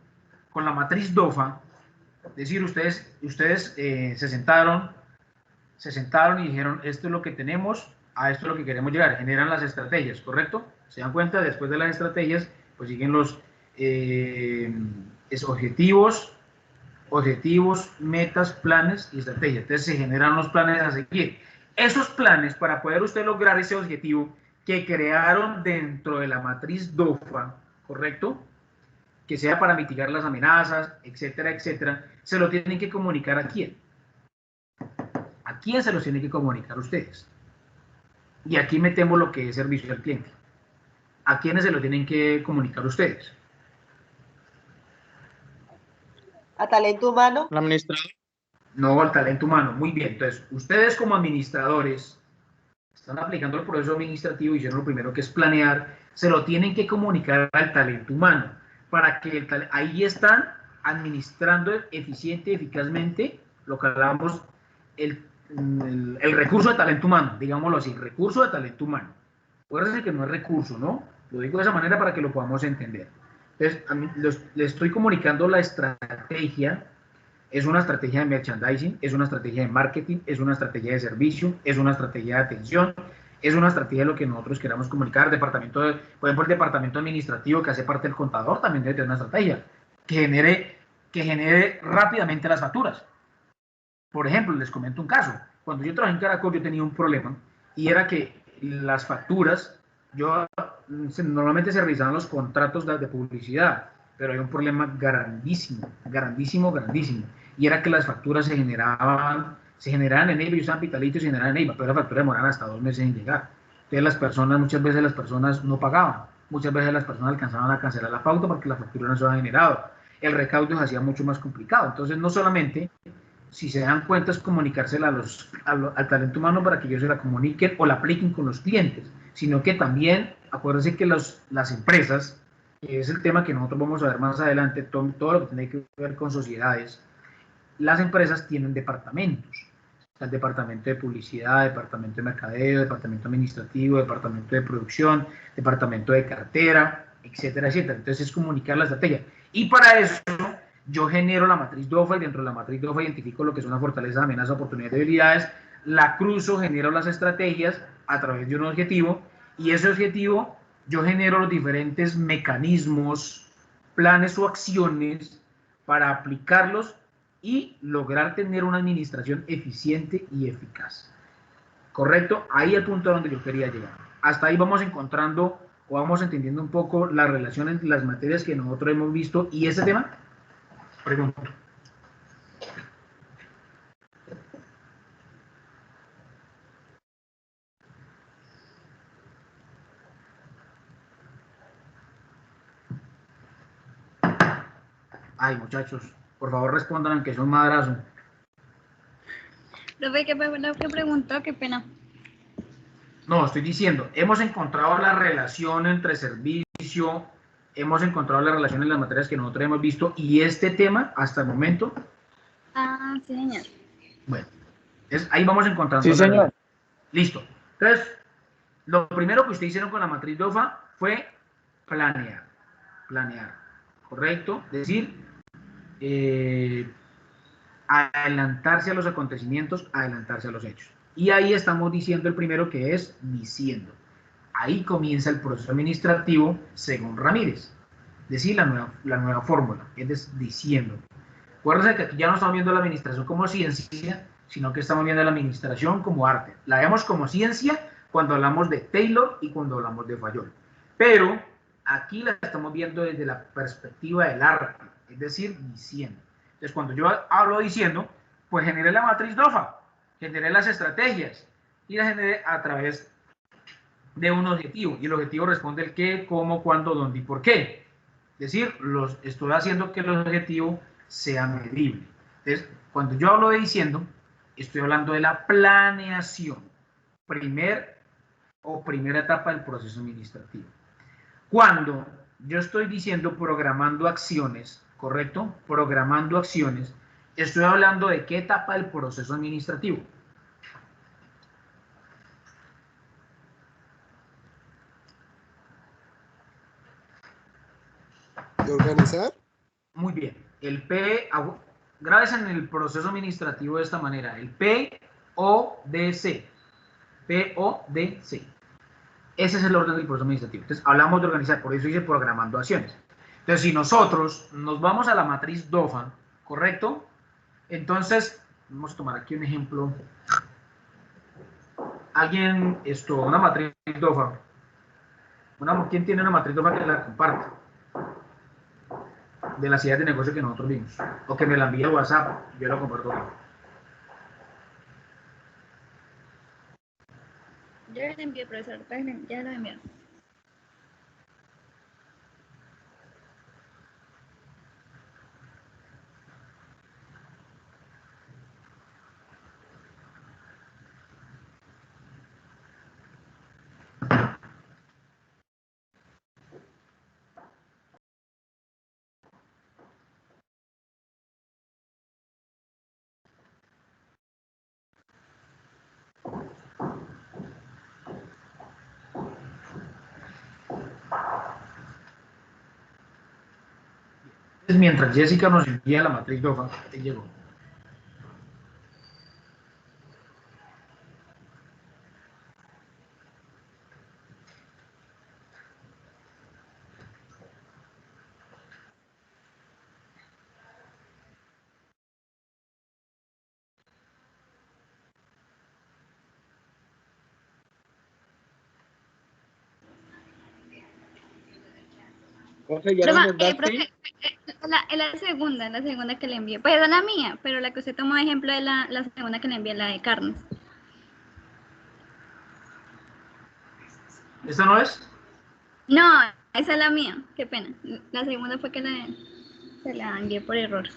con la matriz DOFA, es decir, ustedes se sentaron y dijeron, esto es lo que tenemos, a esto es lo que queremos llegar, generan las estrategias, ¿correcto? Se dan cuenta, después de las estrategias, pues siguen los objetivos, metas, planes y estrategias. Entonces se generan los planes a seguir. Esos planes, para poder usted lograr ese objetivo que crearon dentro de la matriz DOFA, ¿correcto? Que sea para mitigar las amenazas, etcétera, etcétera, se lo tienen que comunicar a quién. ¿A quién se los tienen que comunicar ustedes? Y aquí metemos lo que es servicio al cliente. ¿A quiénes se lo tienen que comunicar ustedes? ¿A talento humano? ¿La administrador? No, al talento humano. Muy bien. Entonces, ustedes como administradores están aplicando el proceso administrativo y hicieron lo primero que es planear, se lo tienen que comunicar al talento humano para que ahí están administrando eficiente y eficazmente lo que hablamos, el recurso de talento humano, digámoslo así, recurso de talento humano. Acuérdense que no es recurso, ¿no? Lo digo de esa manera para que lo podamos entender. Entonces, les estoy comunicando la estrategia. Es una estrategia de merchandising, es una estrategia de marketing, es una estrategia de servicio, es una estrategia de atención, es una estrategia de lo que nosotros queramos comunicar. Por ejemplo, el departamento administrativo que hace parte del contador también debe tener una estrategia que genere rápidamente las facturas. Por ejemplo, les comento un caso. Cuando yo trabajé en Caracol, yo tenía un problema y era que las facturas, normalmente se revisaban los contratos de publicidad, pero hay un problema grandísimo, y era que las facturas se generaban en EIVA, y usaban Vitalito y se generaban en EIVA, pero las facturas demoraban hasta 2 meses en llegar. Entonces muchas veces las personas no pagaban, muchas veces las personas alcanzaban a cancelar la pauta porque la factura no se había generado. El recaudo se hacía mucho más complicado. Entonces, no solamente, si se dan cuenta, es comunicársela al talento humano para que ellos se la comuniquen o la apliquen con los clientes, sino que también, acuérdense que las empresas, que es el tema que nosotros vamos a ver más adelante, todo lo que tiene que ver con sociedades, las empresas tienen departamentos. Está el departamento de publicidad, departamento de mercadeo, departamento administrativo, departamento de producción, departamento de cartera, etcétera, etcétera. Entonces es comunicar la estrategia. Y para eso yo genero la matriz DOFA y dentro de la matriz DOFA identifico lo que son las fortalezas, amenazas, oportunidades y debilidades, la cruzo, genero las estrategias a través de un objetivo y ese objetivo yo genero los diferentes mecanismos, planes o acciones para aplicarlos y lograr tener una administración eficiente y eficaz. ¿Correcto? Ahí el punto donde yo quería llegar. Hasta ahí vamos encontrando o vamos entendiendo un poco la relación entre las materias que nosotros hemos visto y ese tema. Pregunto. Ay, muchachos, por favor respondan que son madrazo. Profe, ¿qué preguntó? Qué pena. No, estoy diciendo, hemos encontrado la relación entre servicio, hemos encontrado la relación en las materias que nosotros hemos visto y este tema hasta el momento. Ah, sí, señor. Bueno, ahí vamos encontrando. Sí, señor. Listo. Entonces, lo primero que ustedes hicieron con la matriz DOFA fue planear, ¿correcto? Es decir, adelantarse a los acontecimientos, adelantarse a los hechos. Y ahí estamos diciendo el primero que es diciendo. Ahí comienza el proceso administrativo según Ramírez. Es decir, la nueva fórmula, es diciendo. Acuérdense que aquí ya no estamos viendo la administración como ciencia, sino que estamos viendo la administración como arte. La vemos como ciencia cuando hablamos de Taylor y cuando hablamos de Fayol. Pero aquí la estamos viendo desde la perspectiva del arte, es decir, diciendo. Entonces, cuando yo hablo diciendo, pues generé la matriz DOFA, generé las estrategias y las generé a través de un objetivo. Y el objetivo responde el qué, cómo, cuándo, dónde y por qué. Es decir, estoy haciendo que el objetivo sea medible. Entonces, cuando yo hablo de diciendo, estoy hablando de la planeación. Primera etapa del proceso administrativo. Cuando yo estoy diciendo programando acciones, ¿correcto? Programando acciones, estoy hablando de qué etapa del proceso administrativo. ¿De organizar? Muy bien. El P, grábese en el proceso administrativo de esta manera. El PODC. PODC. Ese es el orden del proceso administrativo. Entonces, hablamos de organizar, por eso dice programando acciones. Entonces, si nosotros nos vamos a la matriz DOFA, ¿correcto? Entonces, vamos a tomar aquí un ejemplo. Alguien, una matriz DOFA. ¿Quién tiene una matriz DOFA que la comparta? De las ideas de negocio que nosotros vimos. O que me la envíe a WhatsApp, yo la comparto aquí. Yo ya le envié, profesor, ya lo envié. Mientras Jessica nos envía la matriz DOFA, que llegó. Profe, ¿ya Profe, la mandaste? la segunda que le envié. Pues es la mía, pero la que usted tomó de ejemplo es la segunda que le envié, la de carnes. ¿Esta no es? No, esa es la mía, qué pena. La segunda fue que se la envié por error.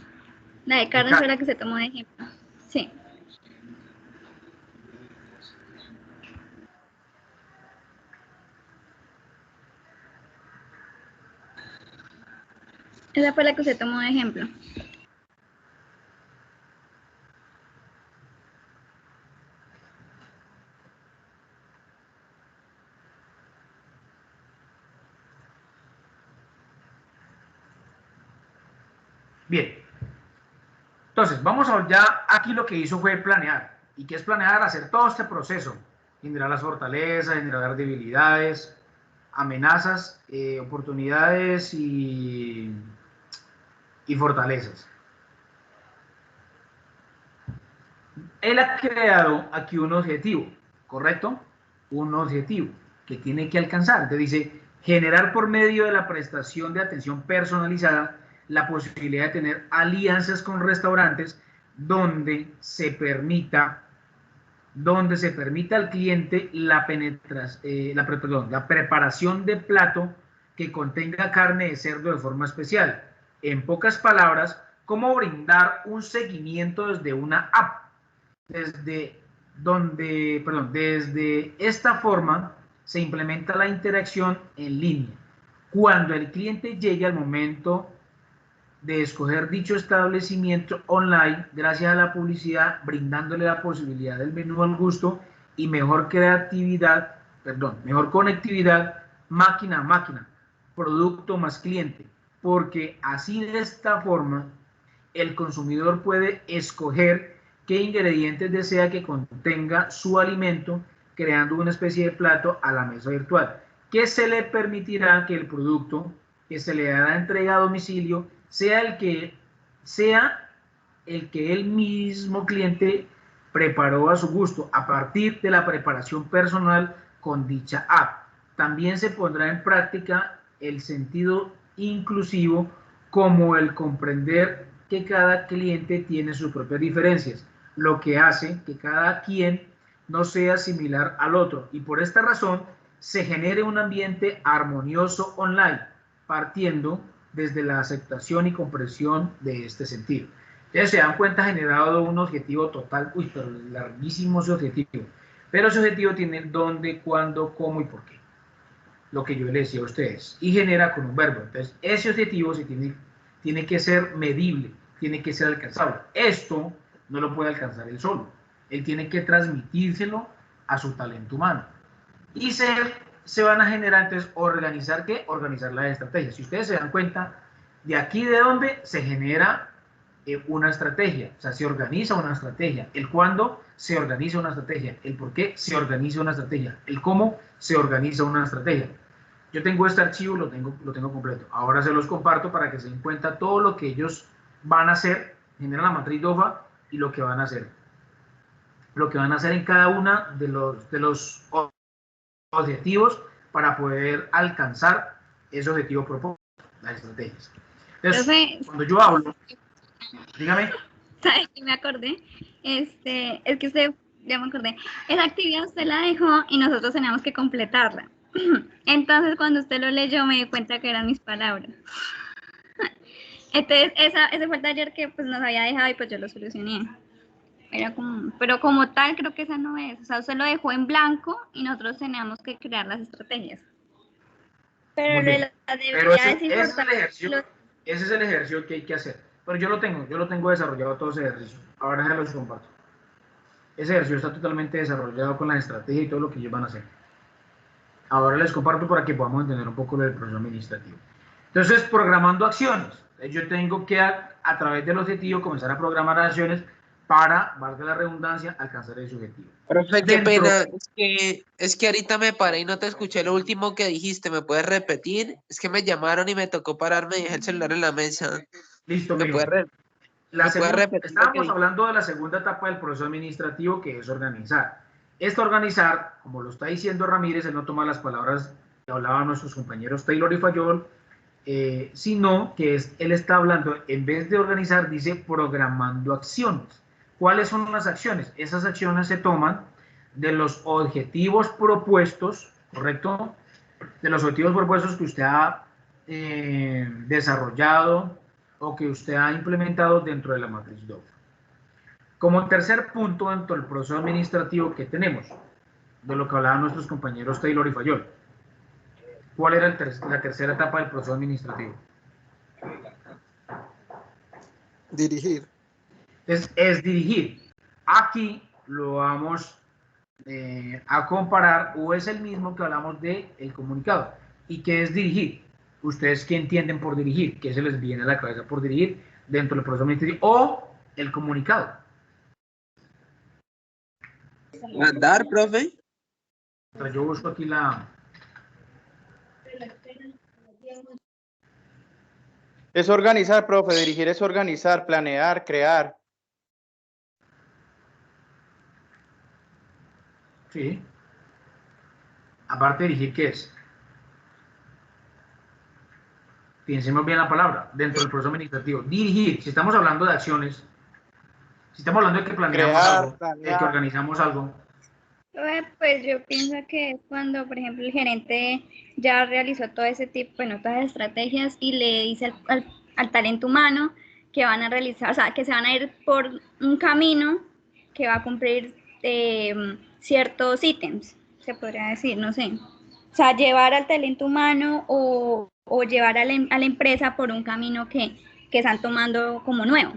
La de carnes fue la que se tomó de ejemplo. Sí. Esa fue la que usted tomó de ejemplo. Bien. Entonces, vamos a ver, ya aquí lo que hizo fue planear. ¿Y qué es planear? Hacer todo este proceso. Generar las fortalezas, generar debilidades, amenazas, oportunidades y fortalezas. Él ha creado aquí un objetivo, ¿correcto? Un objetivo que tiene que alcanzar. Entonces dice, generar por medio de la prestación de atención personalizada la posibilidad de tener alianzas con restaurantes donde se permita al cliente la preparación de plato que contenga carne de cerdo de forma especial. En pocas palabras, cómo brindar un seguimiento desde una app. Desde esta forma se implementa la interacción en línea. Cuando el cliente llegue al momento de escoger dicho establecimiento online, gracias a la publicidad, brindándole la posibilidad del menú al gusto y mejor conectividad máquina a máquina, producto más cliente, porque así de esta forma el consumidor puede escoger qué ingredientes desea que contenga su alimento, creando una especie de plato a la mesa virtual, que se le permitirá que el producto que se le hará entrega a domicilio sea el que el mismo cliente preparó a su gusto a partir de la preparación personal con dicha app. También se pondrá en práctica el sentido inclusivo, como el comprender que cada cliente tiene sus propias diferencias, lo que hace que cada quien no sea similar al otro, y por esta razón se genere un ambiente armonioso online, partiendo desde la aceptación y comprensión de este sentido. Entonces se dan cuenta, generado un objetivo total, pero larguísimo ese objetivo, pero ese objetivo tiene dónde, cuándo, cómo y por qué. lo que yo les decía a ustedes, y genera con un verbo. Entonces, ese objetivo tiene que ser medible, tiene que ser alcanzable. Esto no lo puede alcanzar él solo. Él tiene que transmitírselo a su talento humano. Y se van a generar, entonces, organizar ¿qué? Organizar las estrategias. Si ustedes se dan cuenta, de aquí de donde se genera una estrategia, o sea, se organiza una estrategia. El cuándo se organiza una estrategia. El por qué se organiza una estrategia. El cómo se organiza una estrategia. Yo tengo este archivo, lo tengo completo. Ahora se los comparto para que se den cuenta todo lo que ellos van a hacer, generan la matriz DOFA y lo que van a hacer. Lo que van a hacer en cada una de los objetivos para poder alcanzar ese objetivo propuesto, las estrategias. Entonces, Profe, cuando yo hablo, dígame. ¿sabes qué me acordé? Es que usted, ya me acordé, esa actividad usted la dejó y nosotros teníamos que completarla. Entonces, cuando usted lo leyó, me di cuenta que eran mis palabras. Entonces, ese fue el taller que pues nos había dejado y pues yo lo solucioné. Pero como tal, creo que esa no es. O sea, usted lo dejó en blanco y nosotros teníamos que crear las estrategias. Pero Muy bien. las Pero debilidades ese es el ejercicio que hay que hacer. Pero yo lo tengo desarrollado todo ese ejercicio. Ahora se los comparto. Ese ejercicio está totalmente desarrollado con la estrategia y todo lo que ellos van a hacer. Ahora les comparto para que podamos entender un poco lo del proceso administrativo. Entonces, programando acciones. Yo tengo que, a través del objetivo, comenzar a programar acciones para, valga la redundancia, alcanzar ese objetivo. Profe, qué pena, es que ahorita me paré y no te escuché lo último que dijiste, ¿me puedes repetir? Es que me llamaron y me tocó pararme y dejé el celular en la mesa. Listo, ¿Me puedes repetir? Estábamos hablando de la segunda etapa del proceso administrativo, que es organizar. Organizar, como lo está diciendo Ramírez, él no toma las palabras que hablaban nuestros compañeros Taylor y Fayol, sino que él está hablando, en vez de organizar, dice programando acciones. ¿Cuáles son las acciones? Esas acciones se toman de los objetivos propuestos, ¿correcto? De los objetivos propuestos que usted ha desarrollado o que usted ha implementado dentro de la matriz DOFA. Como tercer punto dentro del proceso administrativo que tenemos, de lo que hablaban nuestros compañeros Taylor y Fayol, ¿cuál era la tercera etapa del proceso administrativo? Dirigir. Es dirigir. Aquí lo vamos a comparar, o es el mismo que hablamos del comunicado. ¿Y qué es dirigir? ¿Ustedes qué entienden por dirigir? ¿Qué se les viene a la cabeza por dirigir dentro del proceso administrativo? O el comunicado. ¿Mandar, profe? Yo busco aquí la... Es organizar, profe. Dirigir es organizar, planear, crear. Sí. Aparte de dirigir, ¿qué es? Pensemos bien la palabra, dentro del proceso administrativo. Dirigir, si estamos hablando de acciones, si estamos hablando de que planeamos algo, de que organizamos algo. Pues yo pienso que es cuando, por ejemplo, el gerente ya realizó todo ese tipo, bueno, todas las estrategias y le dice al talento humano que van a realizar, o sea, que se van a ir por un camino que va a cumplir ciertos ítems, se podría decir, no sé. O sea, llevar al talento humano o llevar a la empresa por un camino que están tomando como nuevo.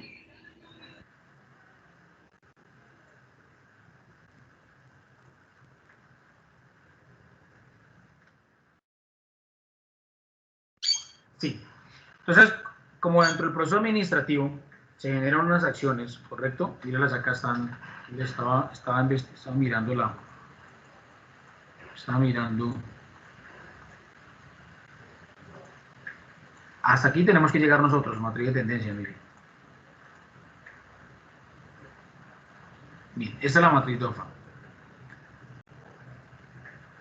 Sí. Entonces, como dentro del proceso administrativo se generan unas acciones, ¿correcto? Míralas acá están. Estaba mirando Estaba mirando. Hasta aquí tenemos que llegar nosotros, matriz de tendencia, miren. Bien, esta es la matriz DOFA.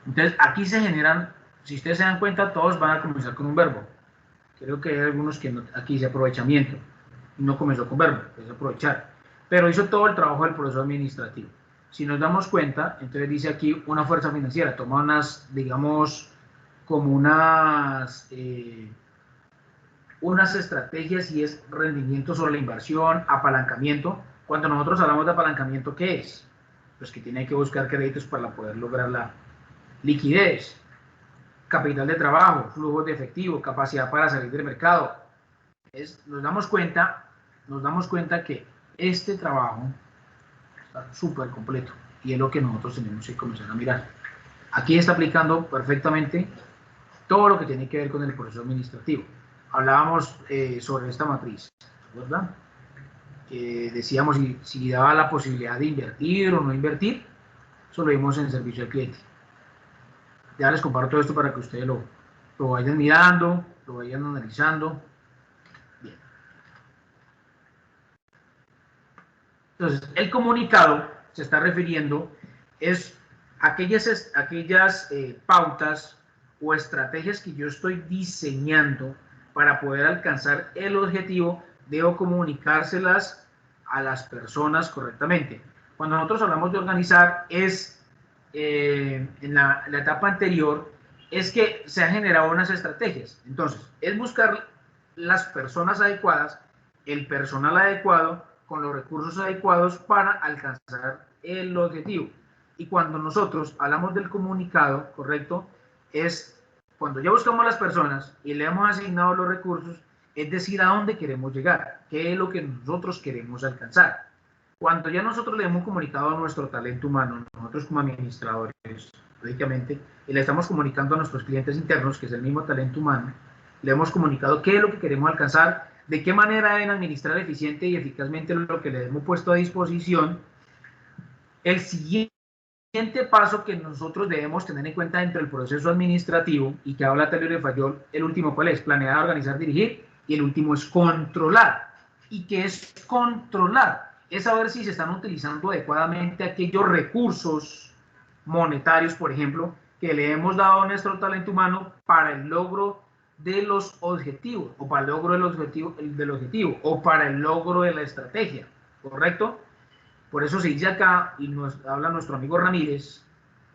Entonces, aquí se generan, si ustedes se dan cuenta, todos van a comenzar con un verbo. Creo que hay algunos que no, aquí dice aprovechamiento, no comenzó con verbo, es aprovechar, pero hizo todo el trabajo del proceso administrativo. Si nos damos cuenta, entonces dice aquí una fuerza financiera, toma unas, digamos, como unas estrategias y es rendimiento sobre la inversión, apalancamiento. Cuando nosotros hablamos de apalancamiento, ¿qué es? Pues que tiene que buscar créditos para poder lograr la liquidez. capital de trabajo, flujos de efectivo, capacidad para salir del mercado. Nos damos cuenta que este trabajo está súper completo y es lo que nosotros tenemos que comenzar a mirar. Aquí está aplicando perfectamente todo lo que tiene que ver con el proceso administrativo. Hablábamos sobre esta matriz, ¿verdad? Que decíamos si daba la posibilidad de invertir o no invertir. Eso lo vimos en servicio al cliente. Ya les comparto esto para que ustedes lo vayan mirando, lo vayan analizando. Bien. Entonces, el comunicado se está refiriendo es aquellas pautas o estrategias que yo estoy diseñando para poder alcanzar el objetivo. Debo comunicárselas a las personas correctamente. Cuando nosotros hablamos de organizar, en la etapa anterior, es que se han generado unas estrategias. Entonces, es buscar las personas adecuadas, el personal adecuado, con los recursos adecuados para alcanzar el objetivo. Y cuando nosotros hablamos del comunicado, correcto, es cuando ya buscamos las personas y le hemos asignado los recursos, es decir, a dónde queremos llegar, qué es lo que nosotros queremos alcanzar. Cuando ya nosotros le hemos comunicado a nuestro talento humano, nosotros como administradores, lógicamente, y le estamos comunicando a nuestros clientes internos, que es el mismo talento humano, le hemos comunicado qué es lo que queremos alcanzar, de qué manera deben administrar eficiente y eficazmente lo que le hemos puesto a disposición. El siguiente paso que nosotros debemos tener en cuenta dentro del proceso administrativo, y que habla Taylor y Fayol, el último cuál es, planear, organizar, dirigir, y el último es controlar. ¿Y qué es controlar? Es saber si se están utilizando adecuadamente aquellos recursos monetarios, por ejemplo, que le hemos dado a nuestro talento humano para el logro de los objetivos, o para el logro del objetivo, o para el logro de la estrategia, ¿correcto? Por eso se dice acá, y nos habla nuestro amigo Ramírez,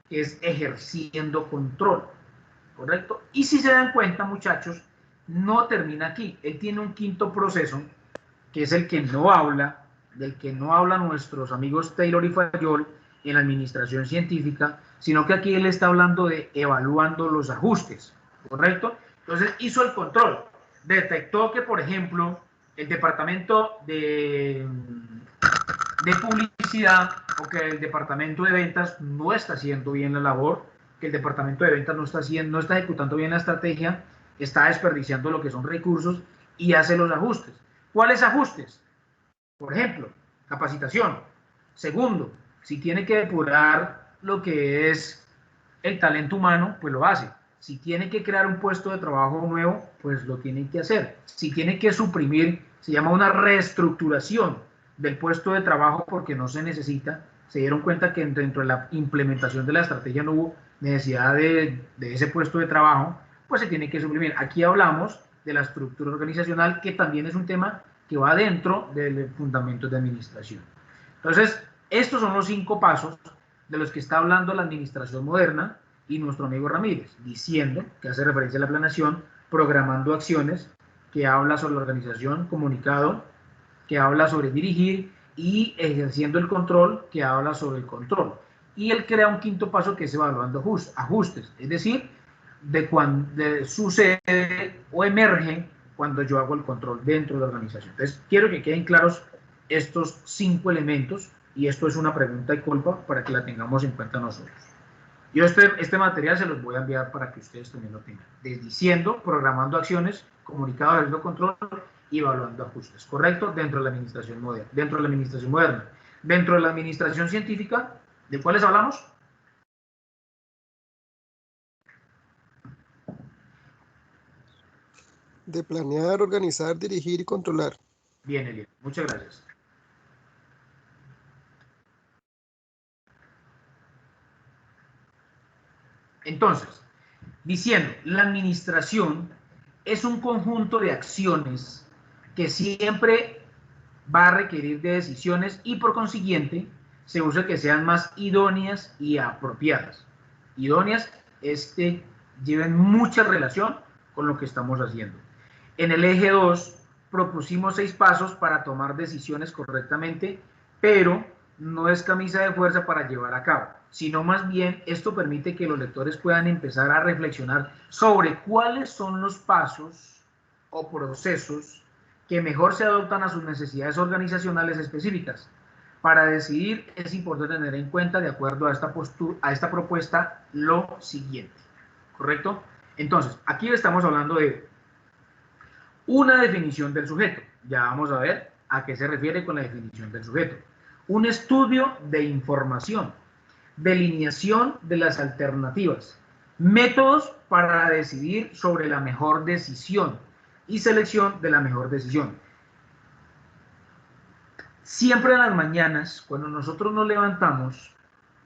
que es ejerciendo control, ¿correcto? Y si se dan cuenta, muchachos, no termina aquí. Él tiene un quinto proceso, que es el que no habla, del que no hablan nuestros amigos Taylor y Fayol en la administración científica, sino que aquí él está hablando de evaluando los ajustes, ¿correcto? Entonces hizo el control, detectó que, por ejemplo, el departamento de publicidad o que el departamento de ventas no está haciendo bien la labor, que el departamento de ventas no está ejecutando bien la estrategia, está desperdiciando lo que son recursos y hace los ajustes. ¿Cuáles ajustes? Por ejemplo, capacitación. Segundo, si tiene que depurar lo que es el talento humano, pues lo hace. Si tiene que crear un puesto de trabajo nuevo, pues lo tiene que hacer. Si tiene que suprimir, se llama una reestructuración del puesto de trabajo porque no se necesita. Se dieron cuenta que dentro de la implementación de la estrategia no hubo necesidad de ese puesto de trabajo, pues se tiene que suprimir. Aquí hablamos de la estructura organizacional, que también es un tema que va dentro del fundamento de administración. Entonces, estos son los 5 pasos de los que está hablando la administración moderna y nuestro amigo Ramírez, diciendo que hace referencia a la planeación, programando acciones, que habla sobre la organización, comunicado, que habla sobre dirigir, y ejerciendo el control, que habla sobre el control. Y él crea un quinto paso que es evaluando ajustes, es decir, de cuando sucede o emerge cuando yo hago el control dentro de la organización. Entonces, quiero que queden claros estos 5 elementos, y esto es una pregunta y culpa para que la tengamos en cuenta nosotros. Yo este material se los voy a enviar para que ustedes también lo tengan. Diciendo, programando acciones, comunicado, haciendo control y evaluando ajustes. ¿Correcto? Dentro de la administración moderna. Dentro de la administración científica, ¿de cuáles hablamos? De planear, organizar, dirigir y controlar. Bien, Eliel. Muchas gracias. Entonces, diciendo, la administración es un conjunto de acciones que siempre va a requerir de decisiones y por consiguiente se usa que sean más idóneas y apropiadas. Idóneas es que lleven mucha relación con lo que estamos haciendo. En el eje 2 propusimos 6 pasos para tomar decisiones correctamente, pero no es camisa de fuerza para llevar a cabo. sino más bien esto permite que los lectores puedan empezar a reflexionar sobre cuáles son los pasos o procesos que mejor se adoptan a sus necesidades organizacionales específicas. Para decidir es importante tener en cuenta, de acuerdo a esta propuesta, lo siguiente, ¿correcto? Entonces, aquí estamos hablando de una definición del sujeto. Ya vamos a ver a qué se refiere con la definición del sujeto. Un estudio de información, delineación de las alternativas, métodos para decidir sobre la mejor decisión y selección de la mejor decisión. Siempre en las mañanas, cuando nosotros nos levantamos,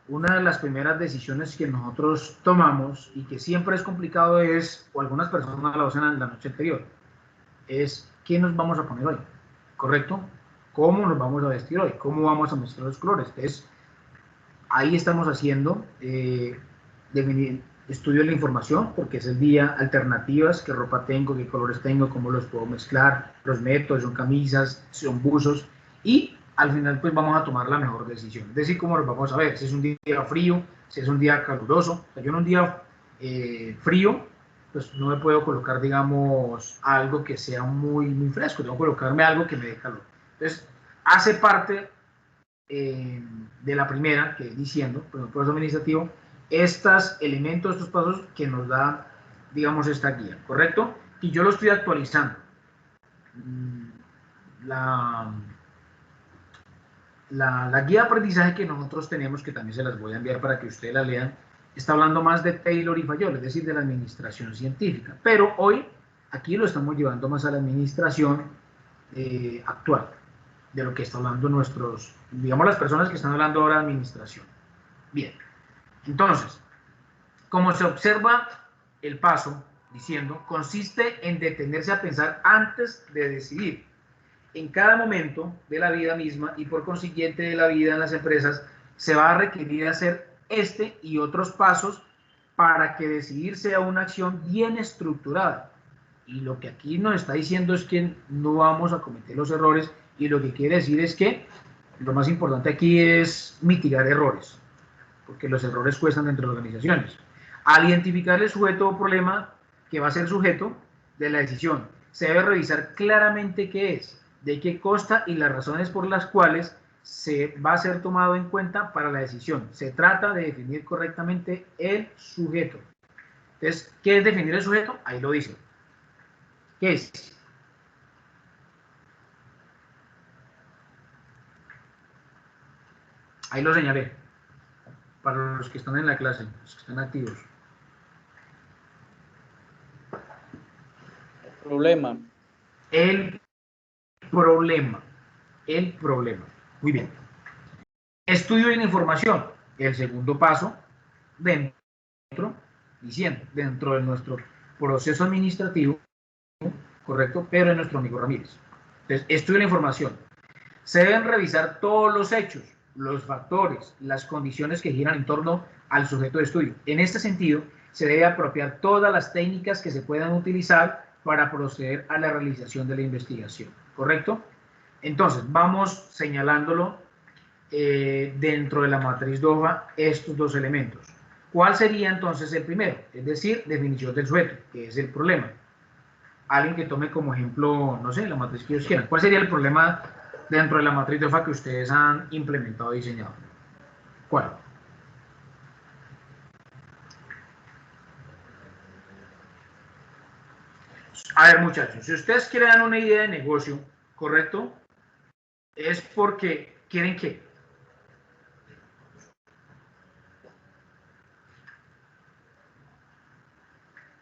una de las primeras decisiones que nosotros tomamos y que siempre es complicado es, o algunas personas lo hacen en la noche anterior, es ¿qué nos vamos a poner hoy? ¿Correcto? ¿Cómo nos vamos a vestir hoy? ¿Cómo vamos a mezclar los colores? Entonces, ahí estamos haciendo estudio de la información, porque es el día, alternativas, qué ropa tengo, qué colores tengo, cómo los puedo mezclar, los métodos, son camisas, son buzos, y al final pues vamos a tomar la mejor decisión. Es decir, cómo nos vamos a ver, si es un día frío, si es un día caluroso. O sea, yo en un día frío, pues no me puedo colocar, digamos, algo que sea muy fresco, tengo que colocarme algo que me dé calor. Entonces, hace parte de la primera, que es diciendo, pues el proceso administrativo, estos elementos, estos pasos que nos da, digamos, esta guía, ¿correcto? Y yo lo estoy actualizando. La guía de aprendizaje que nosotros tenemos, que también se las voy a enviar para que ustedes la lean, está hablando más de Taylor y Fayol, es decir, de la administración científica. Pero hoy, aquí lo estamos llevando más a la administración actual, de lo que está hablando nuestros, digamos, las personas que están hablando ahora de administración. Bien, entonces, como se observa el paso, diciendo, consiste en detenerse a pensar antes de decidir. En cada momento de la vida misma y por consiguiente de la vida en las empresas, se va a requerir hacer este y otros pasos para que decidir sea una acción bien estructurada. Y lo que aquí nos está diciendo es que no vamos a cometer los errores, y lo que quiere decir es que lo más importante aquí es mitigar errores, porque los errores cuestan dentro de organizaciones. Al identificar el sujeto o problema que va a ser sujeto de la decisión, se debe revisar claramente qué es, de qué consta y las razones por las cuales se va a ser tomado en cuenta para la decisión. Se trata de definir correctamente el sujeto. Entonces, ¿qué es definir el sujeto? Ahí lo dice. ¿Qué es? Ahí lo señalé. Para los que están en la clase, los que están activos. Problema. El problema. El problema. Muy bien. Estudio de la información. El segundo paso dentro de nuestro proceso administrativo, correcto, pero en nuestro amigo Ramírez. Entonces, estudio de la información. Se deben revisar todos los hechos, los factores, las condiciones que giran en torno al sujeto de estudio. En este sentido, se debe apropiar todas las técnicas que se puedan utilizar para proceder a la realización de la investigación, ¿correcto? Entonces, vamos señalándolo dentro de la matriz DOFA, estos dos elementos. ¿Cuál sería entonces el primero? Es decir, definición del sujeto, que es el problema. Alguien que tome como ejemplo, no sé, la matriz que ellos quieran. ¿Cuál sería el problema dentro de la matriz DOFA que ustedes han implementado y diseñado? ¿Cuál? A ver, muchachos, si ustedes quieren una idea de negocio, ¿correcto? Es porque quieren que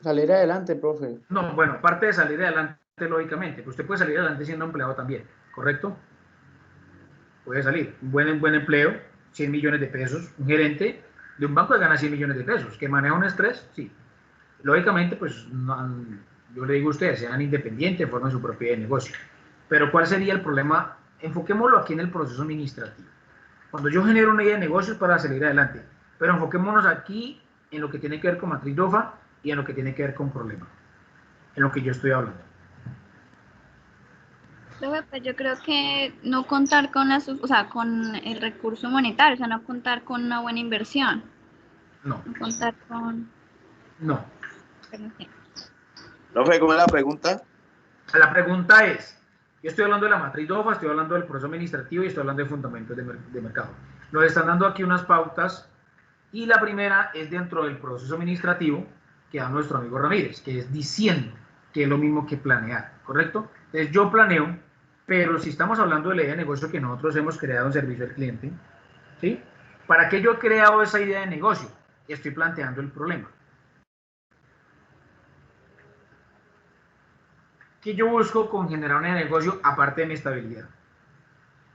Salir adelante, profe. no, bueno, aparte de salir adelante, lógicamente, pues usted puede salir adelante siendo empleado también, ¿correcto? Puede salir. Un buen empleo, 100 millones de pesos. Un gerente de un banco gana 100 millones de pesos. ¿Que maneja un estrés? Sí. Lógicamente, pues no, yo le digo a ustedes, sean independientes, formen su propio negocio. Pero ¿cuál sería el problema? Enfoquémoslo aquí en el proceso administrativo. Cuando yo genero una idea de negocios para salir adelante, pero enfoquémonos aquí en lo que tiene que ver con matriz DOFA y en lo que tiene que ver con problema, en lo que yo estoy hablando. Profe, pues yo creo que no contar con con el recurso monetario, o sea, no contar con una buena inversión. No. No contar con... No. pero no sé. Profe, ¿cómo es la pregunta? La pregunta es, yo estoy hablando de la matriz DOFA, estoy hablando del proceso administrativo y estoy hablando de fundamentos de mercado. Nos están dando aquí unas pautas y la primera es dentro del proceso administrativo que da nuestro amigo Ramírez, que es diciendo que es lo mismo que planear, ¿correcto? Entonces yo planeo, pero si estamos hablando de la idea de negocio que nosotros hemos creado en servicio al cliente, ¿sí? ¿Para qué yo he creado esa idea de negocio? Estoy planteando el problema. ¿Qué yo busco con generar un negocio aparte de mi estabilidad?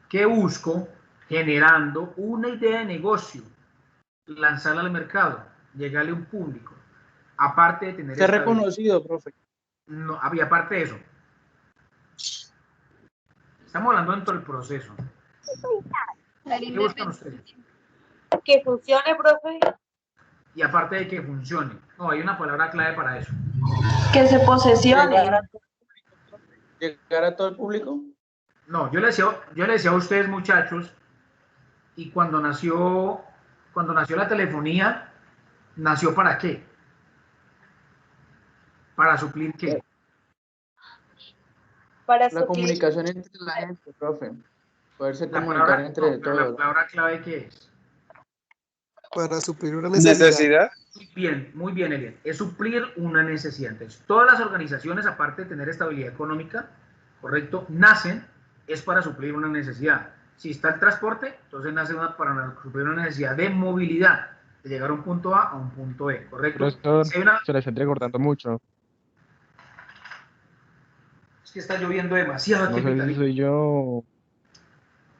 ¿Qué busco generando una idea de negocio? Lanzarla al mercado, llegarle a un público, aparte de tener Ser reconocido, profe. No, había aparte de eso. Estamos hablando dentro del proceso. ¿Qué buscan ustedes? Que funcione, profe. Y aparte de que funcione. No, hay una palabra clave para eso. Que se posesione. ¿Llegar a todo el público? No, yo le decía a ustedes, muchachos, y cuando nació la telefonía, ¿nació para qué? ¿Para suplir qué? Para La suplir. comunicación entre la gente, profe. Poderse La comunicar palabra, entre no, pero la todos. palabra clave ¿qué es? Para suplir una necesidad. ¿Necesidad? Muy bien, Elian. Es suplir una necesidad. Entonces, todas las organizaciones, aparte de tener estabilidad económica, correcto, nacen es para suplir una necesidad. Si está el transporte, entonces nace para suplir una necesidad de movilidad, de llegar a un punto A a un punto B, ¿correcto? Profesor, Si hay una... se les está entrecortando mucho. Es que está lloviendo demasiado aquí. No sé si soy yo.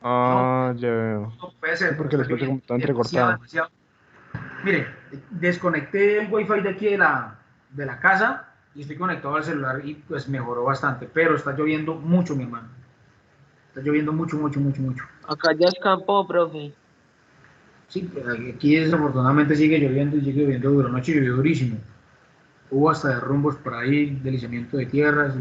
Ah, ya veo. No puede ser, Porque lo escucho como está entrecortado. demasiado. Mire, desconecté el wifi de aquí de la casa y estoy conectado al celular y pues mejoró bastante, pero está lloviendo mucho, mi hermano. Está lloviendo mucho. Acá ya escampó, profe. Sí, aquí desafortunadamente sigue lloviendo duro. Anoche llovió durísimo. Hubo hasta derrumbos por ahí, deslizamiento de tierras.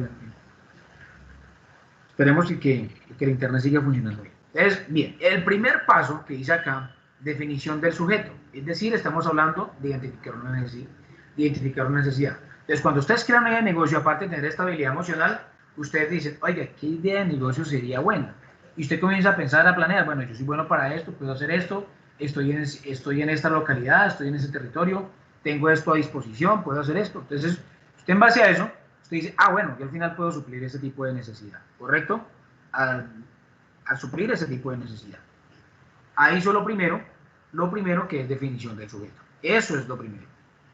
Esperemos que el internet siga funcionando bien. Entonces, bien, el primer paso que dice acá, definición del sujeto. Es decir, estamos hablando de identificar una necesidad. Entonces, cuando ustedes crean una idea de negocio, aparte de tener estabilidad emocional, ustedes dicen, oiga, ¿qué idea de negocio sería buena? Y usted comienza a pensar, a planear, bueno, yo soy bueno para esto, puedo hacer esto, estoy en esta localidad, estoy en ese territorio, tengo esto a disposición, puedo hacer esto. Entonces, usted en base a eso, usted dice, bueno, yo al final puedo suplir ese tipo de necesidad, ¿correcto? Al suplir ese tipo de necesidad. Ahí hizo lo primero que es definición del sujeto. Eso es lo primero,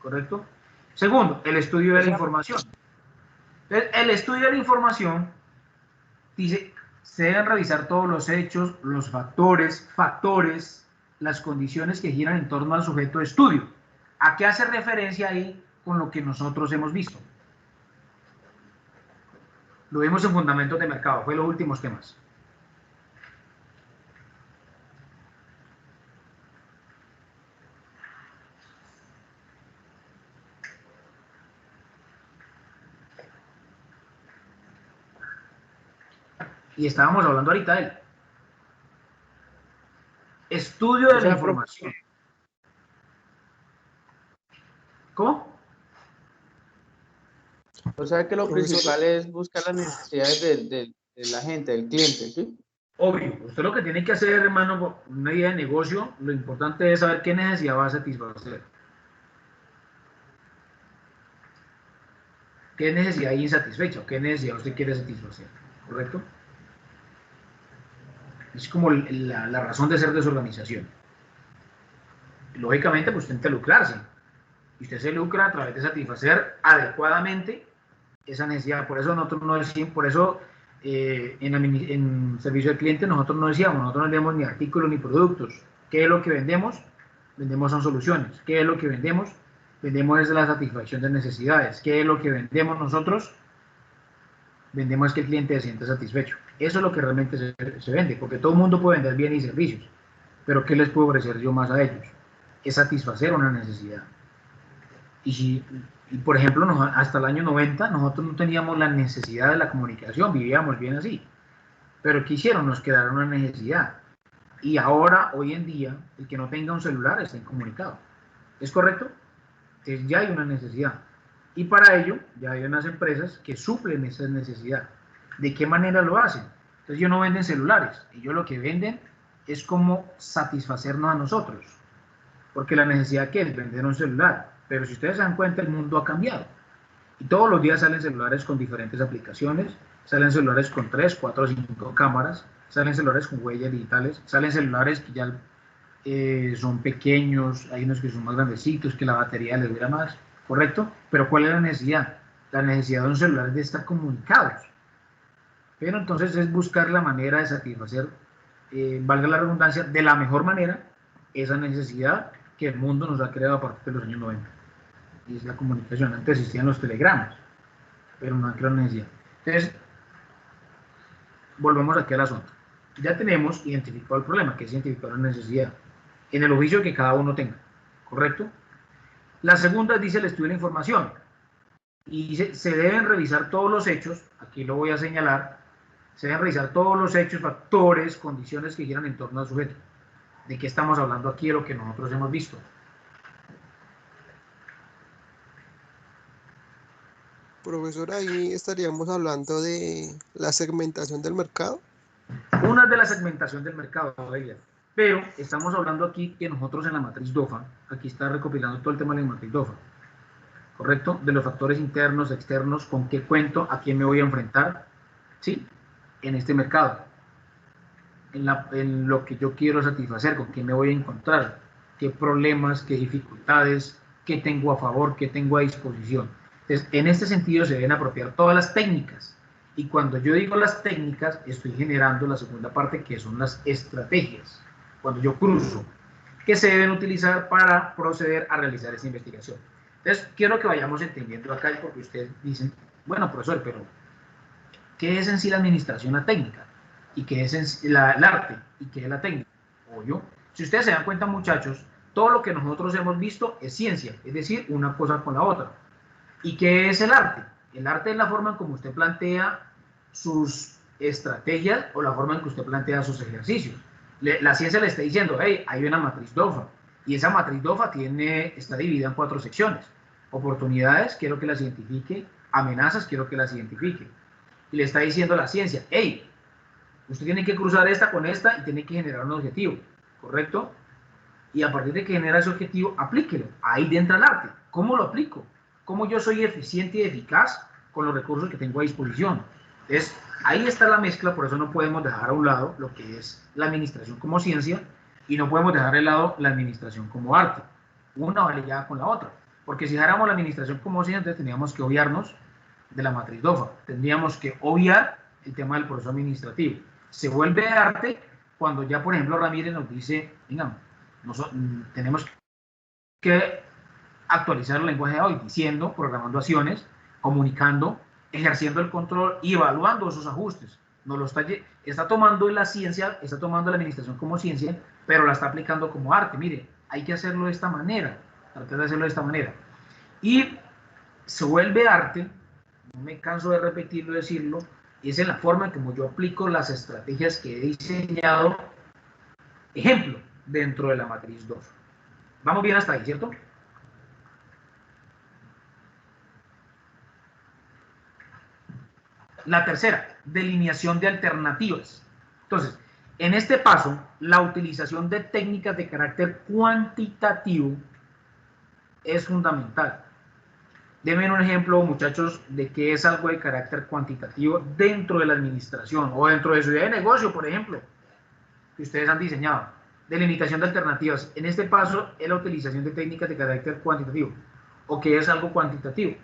¿correcto? Segundo, el estudio de la información. Entonces, el estudio de la información dice, se deben revisar todos los hechos, los factores, las condiciones que giran en torno al sujeto de estudio. ¿A qué hace referencia ahí con lo que nosotros hemos visto? Lo vimos en fundamentos de mercado, fue los últimos temas. Y estábamos hablando ahorita de él. Estudio de la información. ¿Cómo? O sea que lo principal es buscar las necesidades de la gente, del cliente, ¿sí? Obvio. Usted lo que tiene que hacer, hermano, una idea de negocio, lo importante es saber qué necesidad va a satisfacer. ¿Qué necesidad hay insatisfecha? ¿Qué necesidad usted quiere satisfacer? ¿Correcto? Es como la razón de ser de su organización. Lógicamente, pues usted intenta lucrarse. Y usted se lucra a través de satisfacer adecuadamente esa necesidad. Por eso nosotros no decimos, por eso en servicio al cliente nosotros no vendemos ni artículos ni productos. ¿Qué es lo que vendemos? Vendemos son soluciones. ¿Qué es lo que vendemos? Vendemos es la satisfacción de necesidades. ¿Qué es lo que vendemos nosotros? Vendemos es que el cliente se siente satisfecho. Eso es lo que realmente se vende, porque todo el mundo puede vender bienes y servicios, pero ¿qué les puedo ofrecer yo más a ellos? Es satisfacer una necesidad. Y por ejemplo, hasta el año 90 nosotros no teníamos la necesidad de la comunicación, vivíamos bien así. Pero ¿qué hicieron? Nos quedaron una necesidad. Y ahora, hoy en día, el que no tenga un celular está incomunicado. ¿Es correcto? Entonces ya hay una necesidad. Y para ello, ya hay unas empresas que suplen esa necesidad. ¿De qué manera lo hacen? Entonces ellos no venden celulares. Ellos lo que venden es como satisfacernos a nosotros. Porque la necesidad que es vender un celular. Pero si ustedes se dan cuenta, el mundo ha cambiado. Y todos los días salen celulares con diferentes aplicaciones. Salen celulares con 3, 4, 5 cámaras. Salen celulares con huellas digitales. Salen celulares que ya son pequeños. Hay unos que son más grandecitos, que la batería les dura más. ¿Correcto? Pero ¿cuál es la necesidad? La necesidad de un celular es de estar comunicados. Pero entonces es buscar la manera de satisfacer, valga la redundancia, de la mejor manera, esa necesidad que el mundo nos ha creado a partir de los años 90. Y es la comunicación. Antes existían los telegramas, pero no han creado necesidad. Entonces, volvemos aquí al asunto. Ya tenemos identificado el problema, que es identificar la necesidad, en el oficio que cada uno tenga. ¿Correcto? La segunda dice el estudio de la información. Y dice, se deben revisar todos los hechos, aquí lo voy a señalar, se deben revisar todos los hechos, factores, condiciones que giran en torno al sujeto. ¿De qué estamos hablando aquí? De lo que nosotros hemos visto. Profesor, ahí estaríamos hablando de la segmentación del mercado. Una de la segmentación del mercado, pero estamos hablando aquí que nosotros en la matriz DOFA, aquí está recopilando todo el tema de la matriz DOFA, ¿correcto? De los factores internos, externos, con qué cuento, a quién me voy a enfrentar, ¿sí? En este mercado, en lo que yo quiero satisfacer, con quién me voy a encontrar, qué problemas, qué dificultades, qué tengo a favor, qué tengo a disposición. Entonces, en este sentido se deben apropiar todas las técnicas. Y cuando yo digo las técnicas, estoy generando la segunda parte, que son las estrategias. Cuando yo cruzo, que se deben utilizar para proceder a realizar esta investigación. Entonces, quiero que vayamos entendiendo acá, porque ustedes dicen, bueno, profesor, pero ¿qué es en sí la administración, la técnica? ¿Y qué es en sí el arte? ¿Y qué es la técnica? Obvio. Si ustedes se dan cuenta, muchachos, todo lo que nosotros hemos visto es ciencia, es decir, una cosa con la otra. ¿Y qué es el arte? El arte es la forma en como usted plantea sus estrategias o la forma en que usted plantea sus ejercicios. La ciencia le está diciendo, hey, hay una matriz DOFA, y esa matriz DOFA está dividida en 4 secciones. Oportunidades, quiero que las identifique. Amenazas, quiero que las identifique. Y le está diciendo a la ciencia, hey, usted tiene que cruzar esta con esta y tiene que generar un objetivo, ¿correcto? Y a partir de que genera ese objetivo, aplíquelo. Ahí entra el arte. ¿Cómo lo aplico? ¿Cómo yo soy eficiente y eficaz con los recursos que tengo a disposición? Entonces, ahí está la mezcla, por eso no podemos dejar a un lado lo que es la administración como ciencia y no podemos dejar de lado la administración como arte. Una va ligada con la otra. Porque si dejáramos la administración como ciencia, entonces tendríamos que obviarnos de la matriz DOFA. Tendríamos que obviar el tema del proceso administrativo. Se vuelve arte cuando ya, por ejemplo, Ramírez nos dice, venga, tenemos que actualizar el lenguaje de hoy, diciendo, programando acciones, comunicando, ejerciendo el control y evaluando esos ajustes. No lo está tomando la ciencia, está tomando la administración como ciencia, pero la está aplicando como arte. Mire, hay que hacerlo de esta manera, tratar de hacerlo de esta manera. Y se vuelve arte, no me canso de repetirlo, decirlo, es en la forma en como yo aplico las estrategias que he diseñado, ejemplo, dentro de la matriz 2. Vamos bien hasta ahí, ¿cierto? La tercera, delineación de alternativas. Entonces, en este paso, la utilización de técnicas de carácter cuantitativo es fundamental. Denme un ejemplo, muchachos, de qué es algo de carácter cuantitativo dentro de la administración o dentro de su idea de negocio, por ejemplo, que ustedes han diseñado. Delimitación de alternativas. En este paso es la utilización de técnicas de carácter cuantitativo. ¿O qué es algo cuantitativo?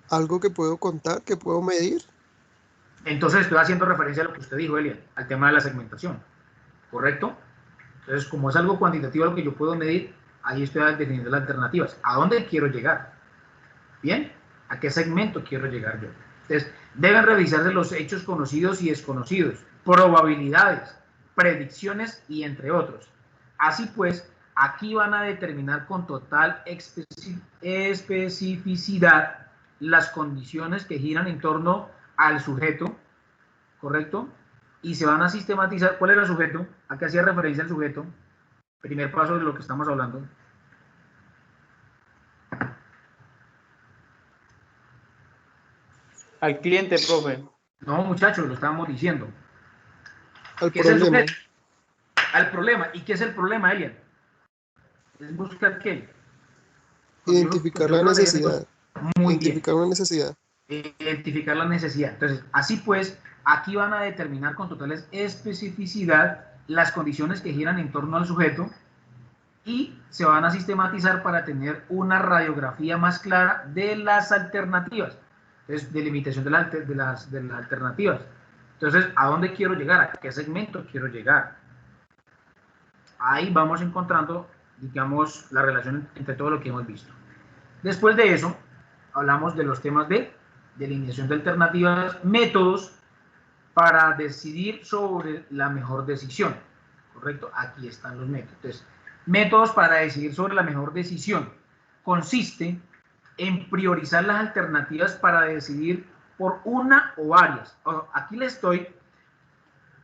Algo que puedo contar, que puedo medir. Entonces estoy haciendo referencia a lo que usted dijo, Elia, al tema de la segmentación, ¿correcto? Entonces, como es algo cuantitativo lo que yo puedo medir, ahí estoy definiendo las alternativas. ¿A dónde quiero llegar? ¿Bien? ¿A qué segmento quiero llegar yo? Entonces, deben revisarse los hechos conocidos y desconocidos, probabilidades, predicciones y entre otros. Así pues, aquí van a determinar con total especificidad las condiciones que giran en torno al sujeto, ¿correcto? Y se van a sistematizar. ¿Cuál era el sujeto? ¿A qué hacía referencia el sujeto? Primer paso de lo que estamos hablando. Al cliente, profe. No, muchachos, lo estábamos diciendo. Al ¿Qué es el problema. sujeto? Al problema. ¿Y qué es el problema, Elian? Es buscar qué. Identificar la necesidad. Muy bien. Identificar una necesidad. Identificar la necesidad. Entonces, así pues, aquí van a determinar con total especificidad las condiciones que giran en torno al sujeto y se van a sistematizar para tener una radiografía más clara de las alternativas. Entonces, delimitación de las alternativas. Entonces, ¿a dónde quiero llegar? ¿A qué segmento quiero llegar? Ahí vamos encontrando, digamos, la relación entre todo lo que hemos visto. Después de eso, hablamos de los temas de delineación de alternativas, métodos para decidir sobre la mejor decisión, ¿correcto? Aquí están los métodos. Entonces, métodos para decidir sobre la mejor decisión consiste en priorizar las alternativas para decidir por una o varias. Aquí les estoy,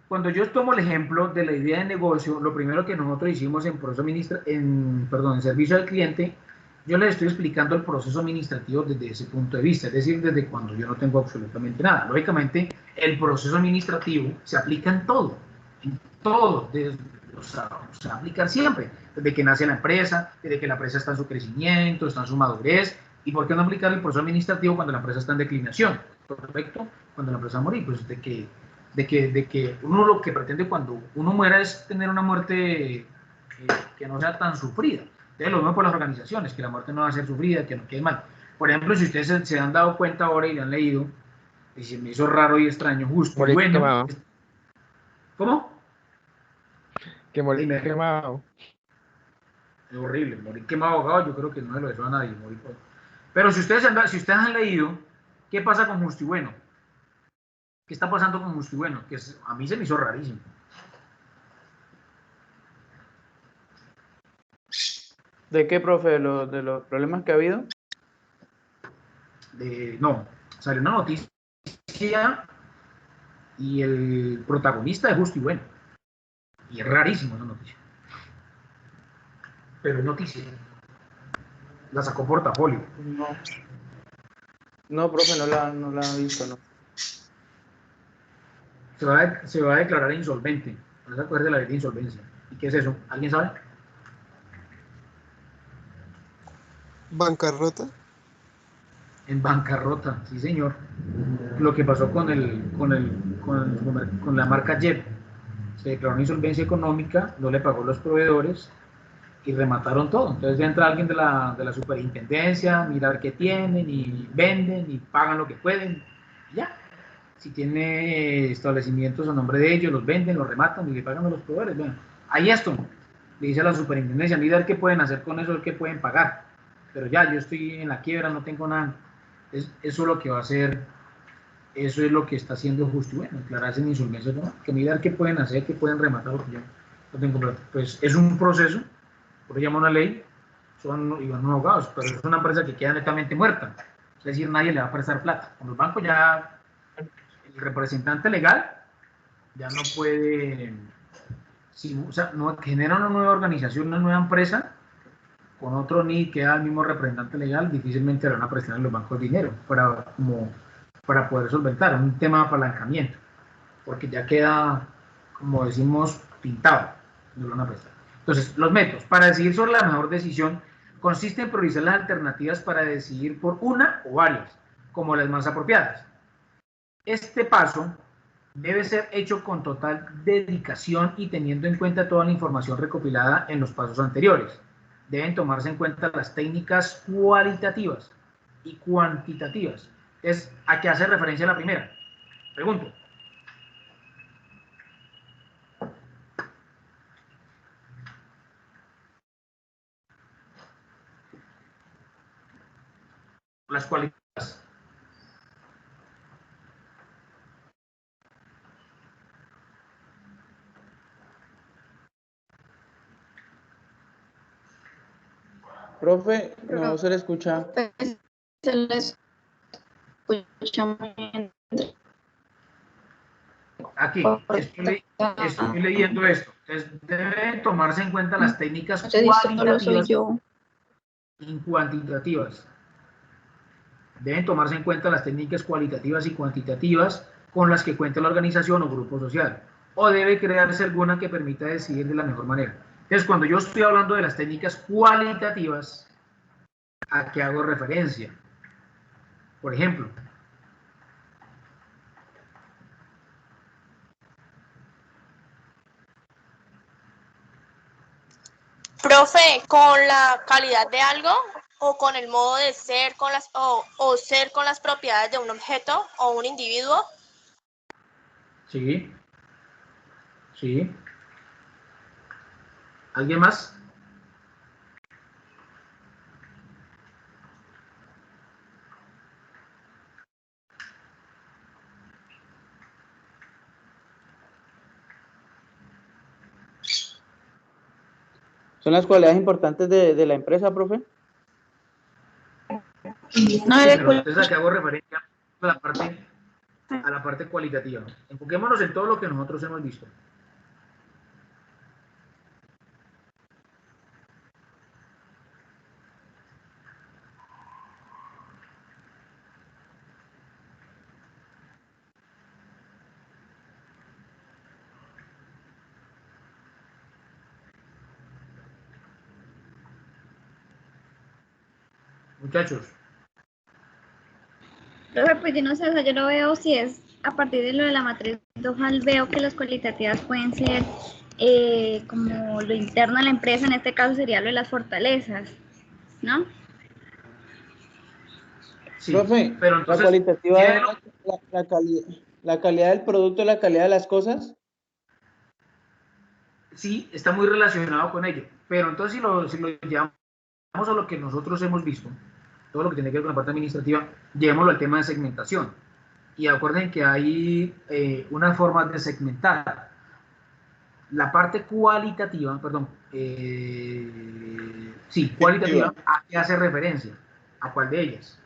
cuando yo tomo el ejemplo de la idea de negocio, lo primero que nosotros hicimos en proceso en servicio al cliente, yo les estoy explicando el proceso administrativo desde ese punto de vista, es decir, desde cuando yo no tengo absolutamente nada. Lógicamente, el proceso administrativo se aplica en todo, se aplica siempre, desde que nace la empresa, desde que la empresa está en su crecimiento, está en su madurez. ¿Y por qué no aplicar el proceso administrativo cuando la empresa está en declinación? ¿Correcto? Cuando la empresa va a morir, pues de que uno lo que pretende cuando uno muera es tener una muerte que no sea tan sufrida. Entonces lo mismo por las organizaciones, que la muerte no va a ser sufrida, que no quede mal. Por ejemplo, si ustedes se han dado cuenta ahora y le han leído, y se me hizo raro y extraño, justo Morir y bueno. quemado. ¿Cómo? Que morir Dime. quemado. Es horrible, morir quemado ahogado, yo creo que no se lo deseo a nadie. Morir por... Pero si ustedes han leído, ¿qué pasa con Justo y Bueno? ¿Qué está pasando con Justo y Bueno? Que a mí se me hizo rarísimo. ¿De qué, profe? ¿De los problemas que ha habido? No, salió una noticia y el protagonista es Justo y Bueno. Y es rarísimo esa noticia. Pero es noticia. La sacó Portafolio. No, profe, no la he visto, no. Se va a declarar insolvente. No se acuerda de la ley de insolvencia. ¿Y qué es eso? ¿Alguien sabe? ¿Bancarrota? En bancarrota, sí señor. Lo que pasó con la marca Jet. Se declaró una insolvencia económica, no le pagó los proveedores y remataron todo. Entonces entra alguien de la superintendencia, mirar qué tienen y venden y pagan lo que pueden. Y ya. Si tiene establecimientos a nombre de ellos, los venden, los rematan y le pagan a los proveedores. Bueno, ahí esto. Le dice a la superintendencia, mirar qué pueden hacer con eso, qué pueden pagar. Pero ya, yo estoy en la quiebra, no tengo nada. Eso es lo que va a hacer, eso es lo que está haciendo Justo y Bueno, declararse en insolvencia, ¿no? Que mirar qué pueden hacer, qué pueden rematar, porque yo no tengo plata. Pues es un proceso, por eso llama una ley, son abogados, pero es una empresa que queda netamente muerta. Es decir, nadie le va a prestar plata. Con los bancos ya, el representante legal ya no puede, o sea, no genera una nueva organización, una nueva empresa, con otro ni queda el mismo representante legal, difícilmente le van a prestar a los bancos dinero para poder solventar un tema de apalancamiento, porque ya queda, como decimos, pintado, no lo van a prestar. Entonces, los métodos para decidir sobre la mejor decisión consiste en priorizar las alternativas para decidir por una o varias, como las más apropiadas. Este paso debe ser hecho con total dedicación y teniendo en cuenta toda la información recopilada en los pasos anteriores. Deben tomarse en cuenta las técnicas cualitativas y cuantitativas. ¿A qué hace referencia la primera? Pregunto. Las cualitativas. Profe, no se le escucha. Aquí, estoy leyendo esto. Entonces, deben tomarse en cuenta las técnicas cualitativas y cuantitativas. Deben tomarse en cuenta las técnicas cualitativas y cuantitativas con las que cuenta la organización o grupo social. O debe crearse alguna que permita decidir de la mejor manera. Entonces, cuando yo estoy hablando de las técnicas cualitativas, ¿a qué hago referencia? Por ejemplo, Profe, ¿con la calidad de algo o con el modo de ser con las o ser con las propiedades de un objeto o un individuo? sí, sí. ¿Alguien más? ¿Son las cualidades importantes de la empresa, profe? No, Sí, pero entonces acá hago referencia a la parte cualitativa. Enfoquémonos en todo lo que nosotros hemos visto. Muchachos. Profe, pues yo no sé, o sea, yo lo veo si es a partir de lo de la matriz Duhamel, veo que las cualitativas pueden ser como lo interno de la empresa, en este caso sería lo de las fortalezas, ¿no? Sí, Profe, pero entonces, la cualitativa es la calidad del producto, la calidad de las cosas. sí, está muy relacionado con ello. Pero entonces, si lo llevamos a lo que nosotros hemos visto, todo lo que tiene que ver con la parte administrativa, llevémoslo al tema de segmentación. Y acuerden que hay una forma de segmentar. La parte cualitativa, perdón, sí, cualitativa, ¿a qué hace referencia? ¿A cuál de ellas?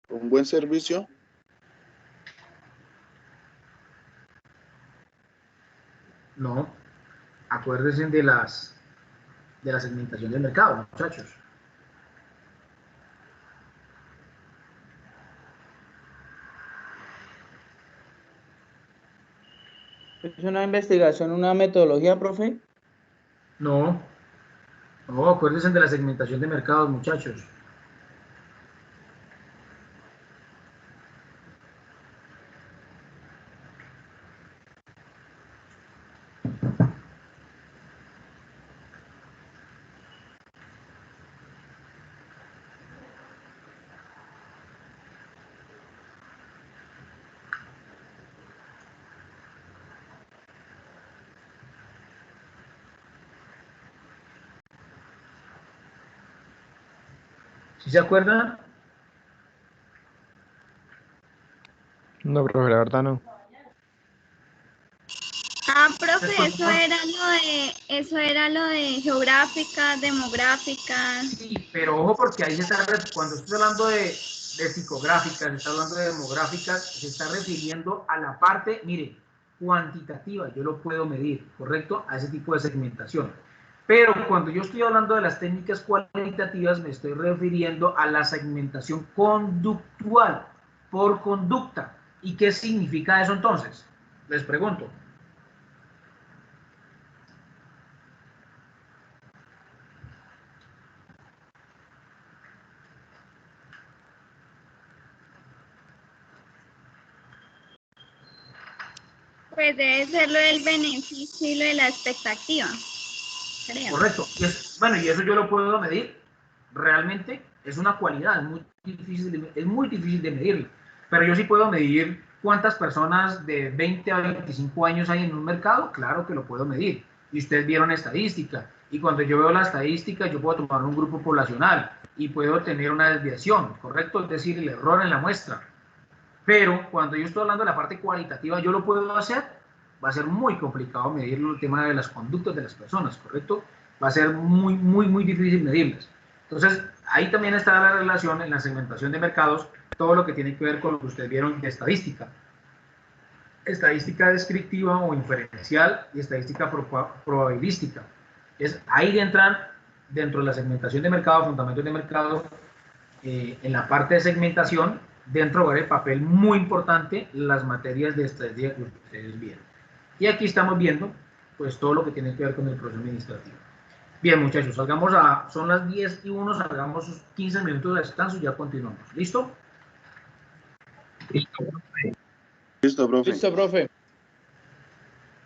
Un buen servicio. No, acuérdense de la segmentación del mercado, muchachos. ¿Es una investigación, una metodología, profe? No, no, acuérdense de la segmentación de mercados, muchachos. ¿Sí se acuerdan? No, profe, la verdad no. Ah, profe, eso era lo de geográficas, demográficas. Sí, pero ojo porque ahí se está, cuando estoy hablando de psicográficas, se está hablando de demográficas, se está refiriendo a la parte, mire, cuantitativa, yo lo puedo medir, ¿correcto? A ese tipo de segmentación. Pero cuando yo estoy hablando de las técnicas cualitativas, me estoy refiriendo a la segmentación conductual, por conducta. ¿Y qué significa eso entonces? Les pregunto. Pues debe ser lo del beneficio y lo de la expectativa. Creo. Correcto. Bueno, y eso yo lo puedo medir. Realmente es una cualidad, es muy difícil de medirlo. Pero yo sí puedo medir cuántas personas de 20 a 25 años hay en un mercado. Claro que lo puedo medir. Y ustedes vieron estadística. Y cuando yo veo la estadística, yo puedo tomar un grupo poblacional y puedo tener una desviación, ¿correcto? Es decir, el error en la muestra. Pero cuando yo estoy hablando de la parte cualitativa, yo lo puedo hacer, va a ser muy complicado medir el tema de las conductas de las personas, ¿correcto? va a ser muy difícil medirlas. Entonces, ahí también está la relación en la segmentación de mercados, todo lo que tiene que ver con lo que ustedes vieron de estadística. Estadística descriptiva o inferencial y estadística probabilística. Ahí entran dentro de la segmentación de mercado, fundamentos de mercado, en la parte de segmentación, dentro va el papel muy importante las materias de estadística que ustedes vieron. Y aquí estamos viendo pues todo lo que tiene que ver con el proceso administrativo. Bien, muchachos, son las 10:01, salgamos 15 minutos de descanso y ya continuamos. ¿Listo? Listo, profe. Listo, profe.